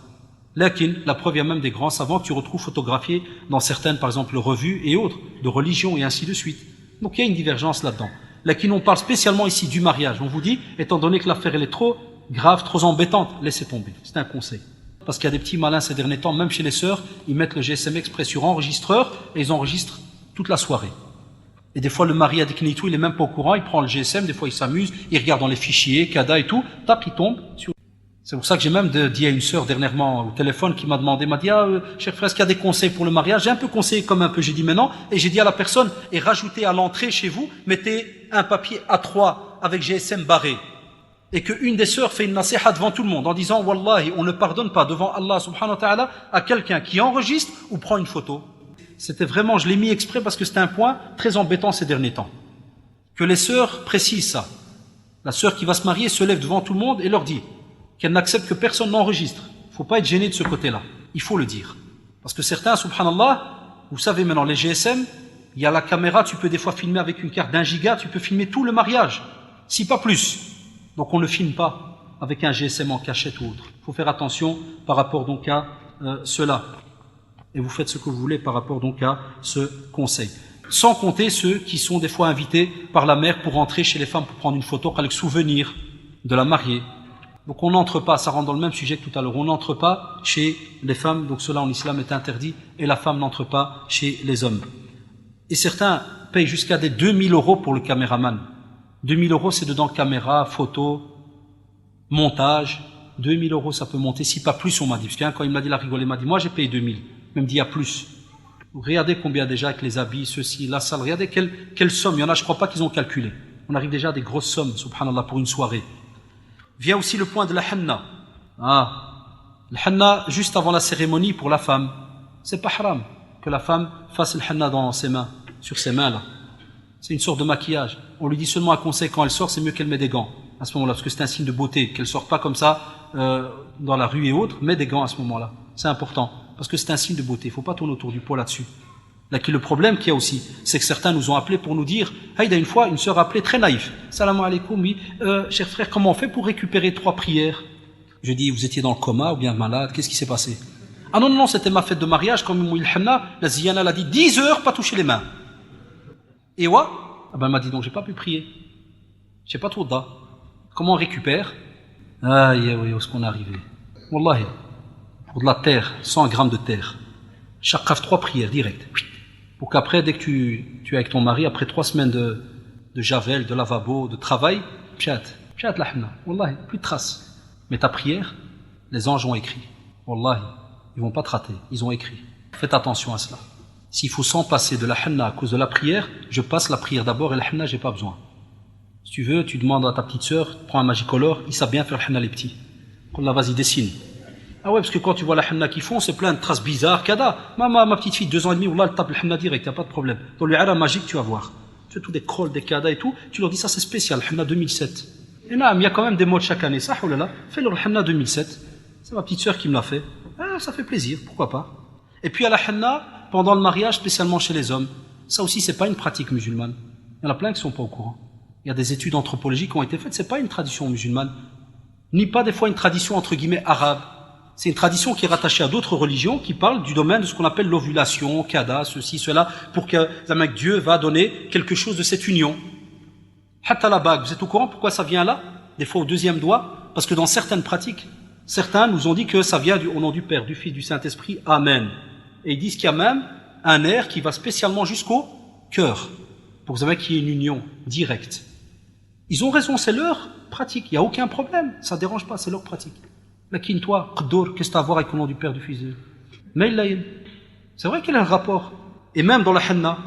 Lakin, la preuve, il y a même des grands savants que tu retrouves photographiés dans certaines, par exemple, revues et autres, de religion et ainsi de suite. Donc il y a une divergence là-dedans. Lakin, on parle spécialement ici du mariage. On vous dit, étant donné que l'affaire elle est trop grave, trop embêtante, laissez tomber. C'est un conseil. Parce qu'il y a des petits malins ces derniers temps, même chez les sœurs, ils mettent le GSM exprès sur enregistreur et ils enregistrent toute la soirée. Et des fois, le mari a des knitou, il est même pas au courant, il prend le GSM, des fois il s'amuse, il regarde dans les fichiers, CADA et tout, tape, il tombe sur. C'est pour ça que j'ai même dit à une sœur dernièrement au téléphone qui m'a demandé, m'a dit, cher frère, est-ce qu'il y a des conseils pour le mariage? J'ai un peu conseillé comme un peu, j'ai dit mais non, et j'ai dit à la personne, et rajoutez à l'entrée chez vous, mettez un papier A3 avec GSM barré. Et qu'une des sœurs fait une nasiha devant tout le monde en disant, Wallahi, on ne pardonne pas devant Allah subhanahu wa ta'ala à quelqu'un qui enregistre ou prend une photo. C'était vraiment, je l'ai mis exprès parce que c'était un point très embêtant ces derniers temps. Que les sœurs précisent ça. La sœur qui va se marier se lève devant tout le monde et leur dit qu'elle n'accepte que personne n'enregistre. Il ne faut pas être gêné de ce côté-là. Il faut le dire. Parce que certains, subhanallah, vous savez maintenant, les GSM, il y a la caméra, tu peux des fois filmer avec une carte d'1 giga, tu peux filmer tout le mariage, si pas plus. Donc on ne filme pas avec un GSM en cachette ou autre. Il faut faire attention par rapport donc à cela. Et vous faites ce que vous voulez par rapport donc à ce conseil. Sans compter ceux qui sont des fois invités par la mère pour entrer chez les femmes pour prendre une photo avec souvenir de la mariée. Donc on n'entre pas, ça rentre dans le même sujet que tout à l'heure, on n'entre pas chez les femmes, donc cela en islam est interdit, et la femme n'entre pas chez les hommes. Et certains payent jusqu'à des 2000 € pour le caméraman. 2000 € c'est dedans caméra, photo, montage. 2000 € ça peut monter, si pas plus on m'a dit. Parce qu'un quand il m'a dit la rigolée, il m'a dit moi j'ai payé 2000. Il me dit il y a plus. Regardez combien déjà avec les habits, ceci, la salle, regardez quelle somme. Il y en a, je crois pas qu'ils ont calculé. On arrive déjà à des grosses sommes, subhanallah, pour une soirée. Vient aussi le point de la henna. Le henna juste avant la cérémonie pour la femme. C'est pas haram que la femme fasse le henna dans ses mains, sur ses mains là. C'est une sorte de maquillage. On lui dit seulement un conseil quand elle sort, c'est mieux qu'elle mette des gants à ce moment-là, parce que c'est un signe de beauté, qu'elle sorte pas comme ça dans la rue et autres, mets des gants à ce moment-là. C'est important, parce que c'est un signe de beauté. Il faut pas tourner autour du pot là-dessus. Là, le problème qu'il y a aussi, c'est que certains nous ont appelés pour nous dire, Haïda, une fois, une sœur appelée très naïve. Salam alaikum, oui, cher frère, comment on fait pour récupérer 3 prières? Je dis, vous étiez dans le coma ou bien malade, qu'est-ce qui s'est passé? Ah non, non, non, c'était ma fête de mariage, comme il henna, la ziyana l'a dit, 10 heures, pas toucher les mains. Et ouais, ah ben elle m'a dit donc j'ai pas pu prier, j'ai pas trop de da. Comment on récupère? Aïe, oui, où est-ce qu'on est arrivé? Wallahi, pour de la terre, 100 grammes de terre, chaque 3 prières direct, pour qu'après dès que tu es avec ton mari, après 3 semaines de javel, de lavabo, de travail, pchat la henna, wallahi, plus de traces. Mais ta prière, les anges ont écrit, wallahi, ils vont pas te rater, ils ont écrit. Faites attention à cela. S'il faut s'en passer de la henna à cause de la prière, je passe la prière d'abord et la henna, j'ai pas besoin. Si tu veux, tu demandes à ta petite sœur, prends un magicolore, il sait bien faire la henna les petits. Là, vas-y, dessine. Ah ouais, parce que quand tu vois la henna qu'ils font, c'est plein de traces bizarres, kada. Ma petite fille, 2 ans et demi, wallah, elle tape la henna direct, y a pas de problème. Dans le hara magique, tu vas voir. Tu as tous des crolls, des kada et tout, tu leur dis ça c'est spécial, henna 2007. Et là, il y a quand même des modes chaque année, ça, oh là là, fais leur henna 2007. C'est ma petite sœur qui me l'a fait. Ah, ça fait plaisir, pourquoi pas. Et puis à la henna, pendant le mariage, spécialement chez les hommes, ça aussi c'est pas une pratique musulmane. Il y en a plein qui sont pas au courant. Il y a des études anthropologiques qui ont été faites, c'est pas une tradition musulmane, ni pas des fois une tradition entre guillemets arabe. C'est une tradition qui est rattachée à d'autres religions qui parlent du domaine de ce qu'on appelle l'ovulation, kada, ceci, cela, pour que Dieu va donner quelque chose de cette union. Hatta la bague, vous êtes au courant pourquoi ça vient là? Des fois au 2e doigt, parce que dans certaines pratiques, certains nous ont dit que ça vient au nom du Père, du Fils, du Saint-Esprit, Amen. Et ils disent qu'il y a même un air qui va spécialement jusqu'au cœur, pour que vous savez qu'il y ait une union directe. Ils ont raison, c'est leur pratique, il n'y a aucun problème, ça ne dérange pas, c'est leur pratique. Mais toi, Qaddour, qu'est-ce que tu as à voir avec le nom du Père, du Fils? Mais c'est vrai qu'il y a un rapport. Et même dans la henna,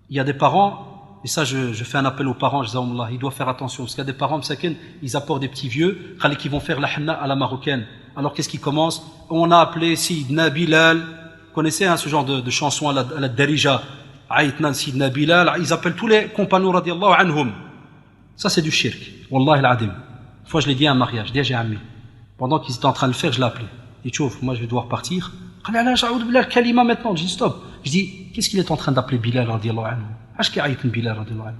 il y a des parents, et ça je fais un appel aux parents, ils doivent faire attention, parce qu'il y a des parents, ils apportent des petits vieux, qui vont faire la henna à la marocaine. Alors qu'est-ce qui commence? On a appelé Sidna Bilal. Vous connaissez ce genre de chanson à la Darija, Aïtnan Sidna Bilal, ils appellent tous les compagnons radiallahu anhum. Ça c'est du shirk, wallahi al-adim. Une fois je l'ai dit à un mariage, j'ai ami. Pendant qu'ils étaient en train de le faire, je l'ai appelé. Il dit, chouf, moi je vais devoir partir. Kalima maintenant, je dis stop. Je dis, qu'est-ce qu'il est en train d'appeler Bilal radiallahu anhu? Ashki Aïtnan Bilal radiallahu anhu.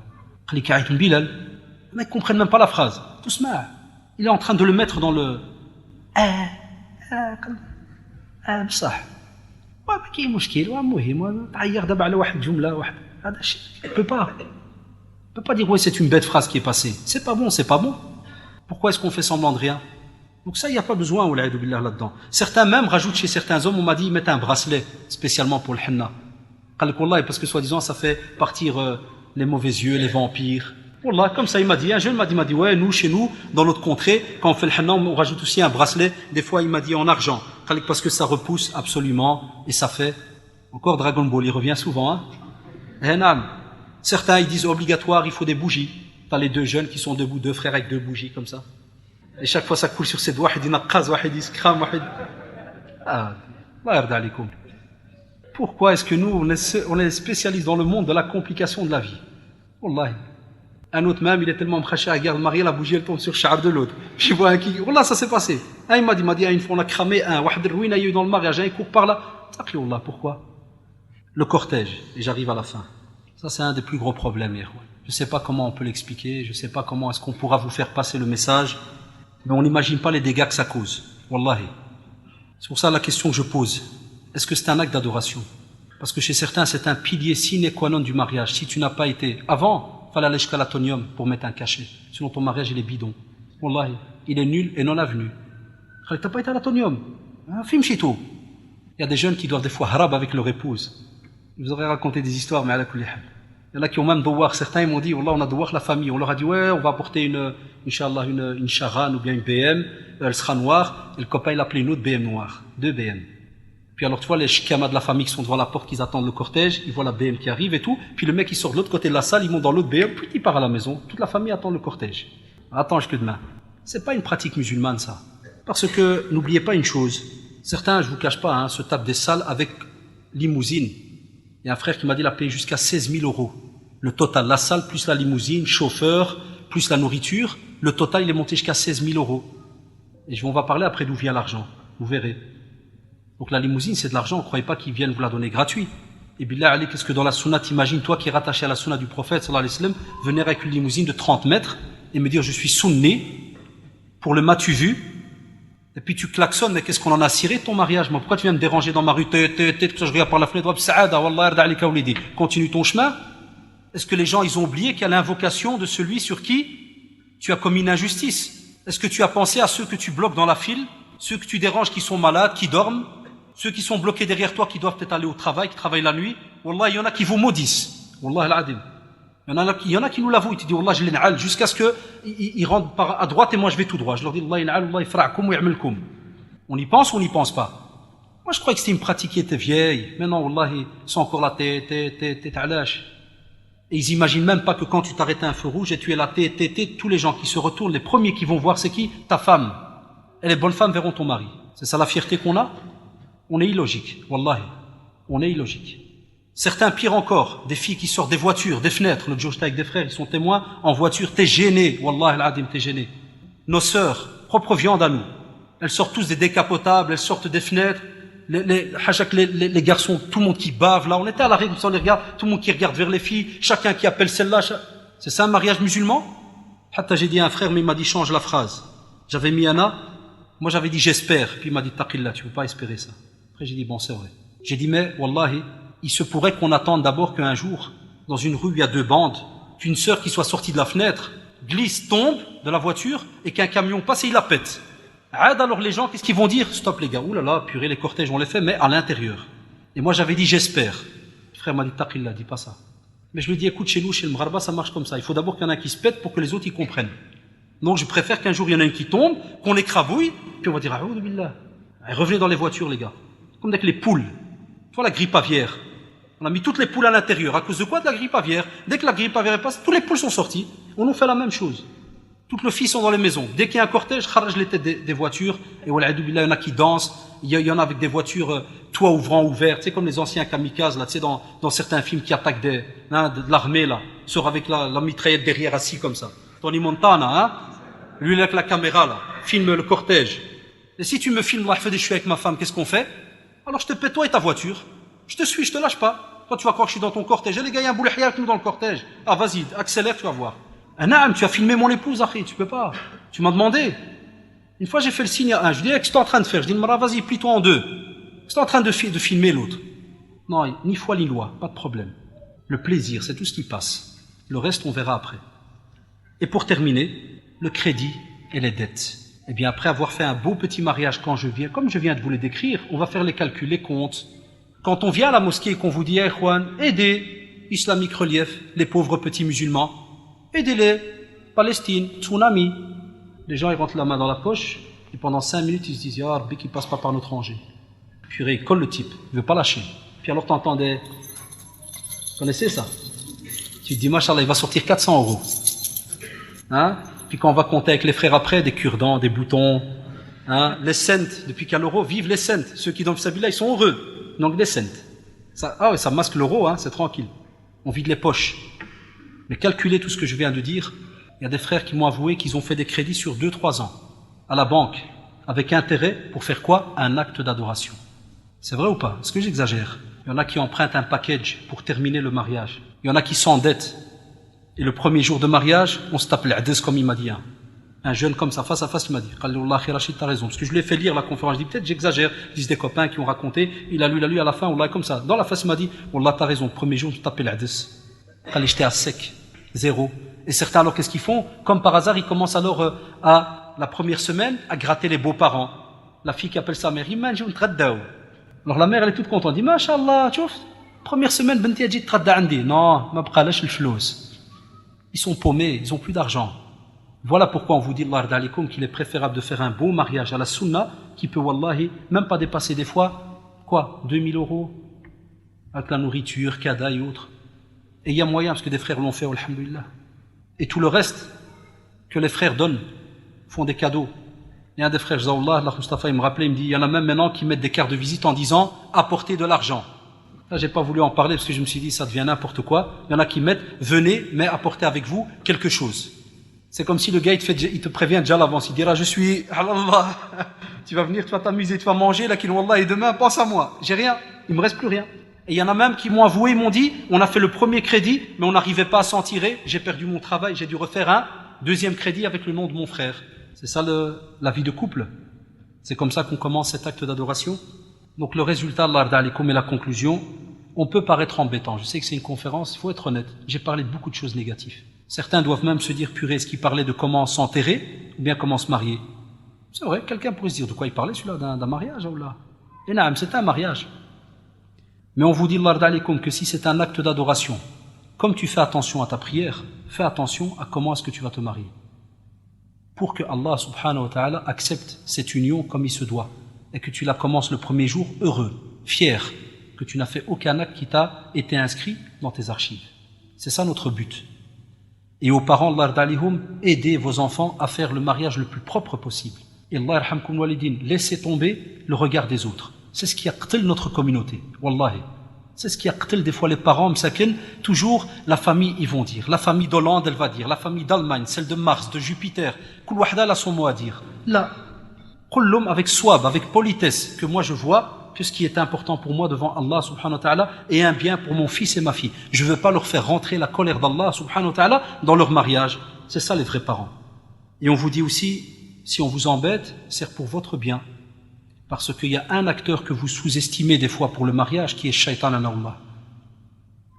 Khalik Aïtnan Bilal. Les mecs comprennent même pas la phrase. Tous mal. Il est en train de le mettre dans le. بصح ما كاين مشكل المهم تعير دابا على واحد جمله واحد هذا الشيء peut pas dire ouais c'est une bête phrase qui est passée, c'est pas bon. Pourquoi est-ce qu'on fait semblant de rien? Donc ça, il n'y a pas besoin, oulaïdou billah, là-dedans. Certains même rajoutent chez certains hommes, on m'a dit, ils mettent un bracelet spécialement pour le henna. Parce que soi-disant, ça fait partir les mauvais yeux, les vampires. Wallah, comme ça, il m'a dit, un jeune m'a dit, ouais, nous, chez nous, dans notre contrée, quand on fait le henna, on rajoute aussi un bracelet. Des fois, il m'a dit en argent. Parce que ça repousse absolument, et ça fait, encore Dragon Ball, il revient souvent, hein. Certains, ils disent obligatoire, il faut des bougies. T'as les deux jeunes qui sont debout, deux frères avec deux bougies, comme ça. Et chaque fois, ça coule sur ces doigts, il dit naqaz, il dit skram, Pourquoi est-ce que nous, on est spécialistes dans le monde de la complication de la vie? Wallahi. Un autre même, il est tellement mkhaché à garde mariée, la bougie, elle tombe sur le char de l'autre. Je vois un qui, Wallah, ça s'est passé. Un, il m'a dit, une fois, on a cramé un, wahd ruine, il y a eu dans le mariage, un, il court par là. Wallah, pourquoi? Le cortège, et j'arrive à la fin. Ça, c'est un des plus gros problèmes, hier. Je ne sais pas comment on peut l'expliquer, je ne sais pas comment est-ce qu'on pourra vous faire passer le message, mais on n'imagine pas les dégâts que ça cause. Wallahi. C'est pour ça la question que je pose. Est-ce que c'est un acte d'adoration? Parce que chez certains, c'est un pilier sine qua non du mariage. Si tu n'as pas été... Avant, il fallait aller jusqu'à l'atonium pour mettre un cachet. Sinon ton mariage, il est bidon. Wallahi. Il est nul et non avenu. Tu n'as pas été à l'atonium. Film chito. Il y a des jeunes qui doivent des fois harab avec leur épouse. Je vous aurais raconté des histoires, mais à la kulli hal. Il y en a qui ont même douar. Certains, ils m'ont dit, Wallah, on a douar la famille. On leur a dit, ouais, on va apporter Inch'Allah, une Charan ou bien une BM. Elle sera noire. Et le copain, il a appelé une autre BM noire. 2 BM. Puis alors, tu vois, les shikamas de la famille qui sont devant la porte, qui attendent le cortège, ils voient la BM qui arrive et tout. Puis le mec, il sort de l'autre côté de la salle, ils montent dans l'autre BM, puis il part à la maison. Toute la famille attend le cortège. Attends jusque demain. C'est pas une pratique musulmane, ça. Parce que, n'oubliez pas une chose. Certains, je vous cache pas, se tapent des salles avec limousine. Il y a un frère qui m'a dit, il a payé jusqu'à 16 000 €. Le total, la salle plus la limousine, chauffeur, plus la nourriture, le total, il est monté jusqu'à 16 000 €. Et on va parler après d'où vient l'argent. Vous verrez. Donc la limousine, c'est de l'argent. Ne croyez pas qu'ils viennent vous la donner gratuit. Et billah Ali, qu'est-ce que dans la sunna, t'imagines, toi qui es rattaché à la sunna du prophète, sallallahu alayhi wa sallam, venir avec une limousine de 30 mètres et me dire, je suis sunni pour le m'as-tu vu? Et puis tu klaxonnes, mais qu'est-ce qu'on en a ciré ton mariage? Moi, pourquoi tu viens me déranger dans ma rue? Que je regarde par la fenêtre, continue ton chemin. Est-ce que les gens, ils ont oublié qu'il y a l'invocation de celui sur qui tu as commis une injustice? Est-ce que tu as pensé à ceux que tu bloques dans la file, ceux que tu déranges qui sont malades, qui dorment, ceux qui sont bloqués derrière toi, qui doivent peut-être aller au travail, qui travaillent la nuit? Wallah, il y en a qui vous maudissent. Wallah al-adim. Il y en a qui nous l'avouent. Ils te disent, Wallah, je l'ai jusqu'à ce qu'ils rentrent à droite et moi je vais tout droit. Je leur dis, Allah yafra'akum wa ya'malkum. On y pense ou on n'y pense pas? Moi, je croyais que c'était une pratique qui était vieille. Maintenant, Wallah, ils sont encore là, t'es ta'lash. Et ils imaginent même pas que quand tu t'arrêtes à un feu rouge et tu es là, tous les gens qui se retournent, les premiers qui vont voir, c'est qui? Ta femme. Et les bonnes femmes verront ton mari. C'est ça la fierté qu'on a? On est illogique. Wallahi. On est illogique. Certains, pire encore, des filles qui sortent des voitures, des fenêtres. Le jour, j'étais avec des frères, ils sont témoins, en voiture, t'es gêné. Wallahi al-adim, t'es gêné. Nos sœurs, propre viande à nous. Elles sortent tous des décapotables, elles sortent des fenêtres. Les garçons, tout le monde qui bave là, on était à l'arrêt, on les regarde, tout le monde qui regarde vers les filles, chacun qui appelle celle-là. C'est ça un mariage musulman? Hatta j'ai dit à un frère, mais il m'a dit change la phrase. J'avais mis Anna, moi j'avais dit j'espère, puis il m'a dit taqillah, tu peux pas espérer ça. Après j'ai dit bon c'est vrai. J'ai dit mais wallahi, il se pourrait qu'on attende d'abord qu'un jour, dans une rue il y a 2 bandes, qu'une sœur qui soit sortie de la fenêtre glisse, tombe de la voiture et qu'un camion passe et il la pète. Alors les gens, qu'est-ce qu'ils vont dire? Stop les gars, oulala, purée, les cortèges on les fait, mais à l'intérieur. Et moi j'avais dit j'espère. Le frère m'a dit taqillah, dis pas ça. Mais je lui dis écoute, chez nous, chez le Mgharba, ça marche comme ça. Il faut d'abord qu'il y en ait un qui se pète pour que les autres y comprennent. Donc je préfère qu'un jour il y en ait un qui tombe, qu'on écrabouille, puis on va dire a'oudou billah. Revenez dans les voitures les gars. Comme avec les poules. Tu vois la grippe aviaire. On a mis toutes les poules à l'intérieur. À cause de quoi? De la grippe aviaire. Dès que la grippe aviaire passe, toutes les poules sont sorties. On nous fait la même chose. Toutes les filles sont dans les maisons. Dès qu'il y a un cortège, kharaj les têtes des voitures. Et wal'adou billah, il y en a qui dansent. Il y en a avec des voitures, toit ouvrant, ouvert. Tu sais, comme les anciens kamikazes, là, tu sais, dans certains films qui attaquent de l'armée, là. Sort avec la mitraillette derrière, assis comme ça. Tony Montana, lui, avec la caméra, là. Filme le cortège. Et si tu me filmes, là, je suis avec ma femme, qu'est-ce qu'on fait? Alors je te pète toi et ta voiture. Je te suis, je te lâche pas. Toi, tu vas croire que je suis dans ton cortège. Et les gars, il y a un boulahia avec nous dans le cortège. Ah, vas-y, accélère, tu vas voir. Ah non, tu as filmé mon épouse, Akhi, tu peux pas. Tu m'as demandé. Une fois, j'ai fait le signe à un. Je dis, qu'est-ce que tu es en train de faire? Je dis, Mara, vas-y, plie-toi en 2. Qu'est-ce que tu es en train de filmer l'autre? Non, ni foi ni loi, pas de problème. Le plaisir, c'est tout ce qui passe. Le reste, on verra après. Et pour terminer, le crédit et les dettes. Et bien après avoir fait un beau petit mariage, comme je viens de vous le décrire, on va faire les calculs, les comptes. Quand on vient à la mosquée et qu'on vous dit, Juan, aidez Islamic Relief, les pauvres petits musulmans, aidez-les, Palestine, tsunami. Les gens ils rentrent la main dans la poche et pendant 5 minutes ils se disent, ah, Rabbi qui passe pas par notre rangée. Purée, il colle le type, il veut pas lâcher. Puis alors t'entendais, vous connaissez ça? Tu te dis, machallah, il va sortir 400 euros. Hein? Puis quand on va compter avec les frères après, des cure-dents, des boutons, hein? Les cents, depuis qu'il y a l'euro, vivent les cents. Ceux qui donnent Sabila, ils sont heureux. Donc des cents. Ça, ah ouais, ça masque l'euro, hein, c'est tranquille. On vide les poches. Mais calculez tout ce que je viens de dire. Il y a des frères qui m'ont avoué qu'ils ont fait des crédits sur 2-3 ans à la banque, avec intérêt, pour faire quoi? Un acte d'adoration. C'est vrai ou pas? Est-ce que j'exagère? Il y en a qui empruntent un package pour terminer le mariage. Il y en a qui s'endettent. Et le premier jour de mariage, on se tape l'adès comme il m'a dit. Un jeune comme ça, face à face, il m'a dit, Wallah, Rachid, t'as raison. Parce que je lui ai fait lire la conférence. Je dis, peut-être j'exagère. Ils disent des copains qui ont raconté. Il a lu à la fin, Wallah, comme ça. Dans la face, il m'a dit, Wallah, t'as raison. Le premier jour, je tapais l'adès. J'étais à sec. 0. Et certains, alors, qu'est-ce qu'ils font? Comme par hasard, ils commencent alors à la première semaine à gratter les beaux-parents. La fille qui appelle sa mère, alors la mère, elle est toute contente. Elle dit, Masha'Allah, tu vois, première semaine, benti ajit tradda andi. Non, ma bqalash le flous. Ils sont paumés, ils n'ont plus d'argent. Voilà pourquoi on vous dit, Allah d'alikum, qu'il est préférable de faire un beau mariage à la sunna, qui peut, wallahi, même pas dépasser des fois, quoi, 2000 euros, avec la nourriture, cadeau et autres. Et il y a moyen, parce que des frères l'ont fait, alhamdulillah. Et tout le reste, que les frères donnent, font des cadeaux. Il y a un des frères, Zawallah, Allah Mustafa, il me rappelait, il me dit, il y en a même maintenant qui mettent des cartes de visite en disant, apportez de l'argent. Là, j'ai pas voulu en parler parce que je me suis dit, ça devient n'importe quoi. Il y en a qui mettent, venez, mais apportez avec vous quelque chose. C'est comme si le gars, il te prévient déjà à l'avance. Il dira, je suis, Allah, tu vas venir, tu vas t'amuser, tu vas manger, là, Wallah, et demain, pense à moi. J'ai rien. Il me reste plus rien. Et il y en a même qui m'ont avoué, ils m'ont dit, on a fait le premier crédit, mais on n'arrivait pas à s'en tirer. J'ai perdu mon travail, j'ai dû refaire un deuxième crédit avec le nom de mon frère. C'est ça la vie de couple. C'est comme ça qu'on commence cet acte d'adoration. Donc le résultat, Allah d'alikum, et la conclusion, on peut paraître embêtant. Je sais que c'est une conférence, il faut être honnête. J'ai parlé de beaucoup de choses négatives. Certains doivent même se dire, purée, est-ce qu'il parlait de comment s'enterrer ou bien comment se marier? C'est vrai, quelqu'un pourrait se dire, de quoi il parlait celui-là, d'un mariage, Allah. Et non, c'est un mariage. Mais on vous dit, Allah d'alikum, que si c'est un acte d'adoration, comme tu fais attention à ta prière, fais attention à comment est-ce que tu vas te marier. Pour que Allah subhanahu wa ta'ala accepte cette union comme il se doit. Et que tu la commences le premier jour heureux, fier, que tu n'as fait aucun acte qui t'a été inscrit dans tes archives. C'est ça notre but. Et aux parents, Allah d'alihum, aidez vos enfants à faire le mariage le plus propre possible. Et Allah yarhamkum walidin, laissez tomber le regard des autres. C'est ce qui a qtil notre communauté, wallahi. C'est ce qui a qtil des fois les parents, msakin, toujours la famille, ils vont dire. La famille d'Hollande, elle va dire. La famille d'Allemagne, celle de Mars, de Jupiter. Kul wahda a son mot à dire. Là, l'homme avec swab, avec politesse, que moi je vois que ce qui est important pour moi devant Allah subhanahu wa ta'ala est un bien pour mon fils et ma fille. Je ne veux pas leur faire rentrer la colère d'Allah subhanahu wa ta'ala dans leur mariage. C'est ça les vrais parents. Et on vous dit aussi, si on vous embête, c'est pour votre bien. Parce qu'il y a un acteur que vous sous-estimez des fois pour le mariage qui est Shaitan an-Nawma.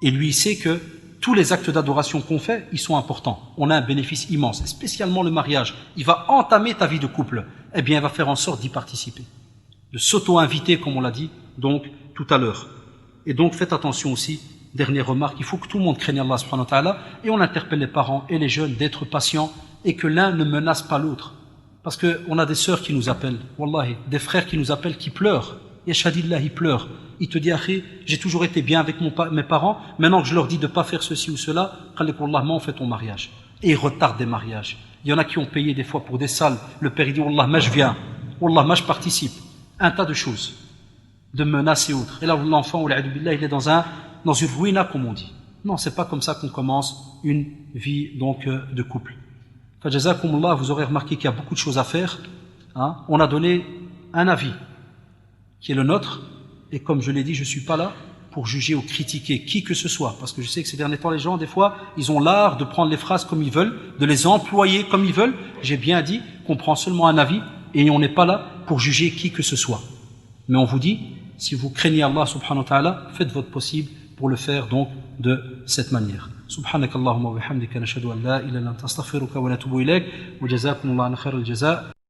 Et lui il sait que tous les actes d'adoration qu'on fait, ils sont importants. On a un bénéfice immense, et spécialement le mariage. Il va entamer ta vie de couple. Eh bien, il va faire en sorte d'y participer. De s'auto-inviter, comme on l'a dit, donc, tout à l'heure. Et donc, faites attention aussi, dernière remarque, il faut que tout le monde craigne Allah subhanahu wa ta'ala, et on interpelle les parents et les jeunes d'être patients, et que l'un ne menace pas l'autre. Parce qu'on a des sœurs qui nous appellent, wallahi, des frères qui nous appellent, qui pleurent. Yashadillah, ils pleurent. Il te dit, Akhi, j'ai toujours été bien avec mes parents, maintenant que je leur dis de ne pas faire ceci ou cela, on fait ton mariage. Et ils retardent des mariages. Il y en a qui ont payé des fois pour des salles. Le père il dit, Wallah, moi je viens. Wallah, moi je participe. Un tas de choses. De menaces et autres. Et là, l'enfant, il est dans une ruina, comme on dit. Non, c'est pas comme ça qu'on commence une vie, donc, de couple. Fajazakumullah, vous aurez remarqué qu'il y a beaucoup de choses à faire. Hein. On a donné un avis, qui est le nôtre. Et comme je l'ai dit, je ne suis pas là pour juger ou critiquer qui que ce soit. Parce que je sais que ces derniers temps, les gens, des fois, ils ont l'art de prendre les phrases comme ils veulent, de les employer comme ils veulent. J'ai bien dit qu'on prend seulement un avis et on n'est pas là pour juger qui que ce soit. Mais on vous dit, si vous craignez Allah subhanahu wa ta'ala, faites votre possible pour le faire donc de cette manière. سبحانك اللهم وبحمدك نشهد أن لا إله إلا أنت نستغفرك ونتوب إليك وجزاكم الله عن خير الجزاء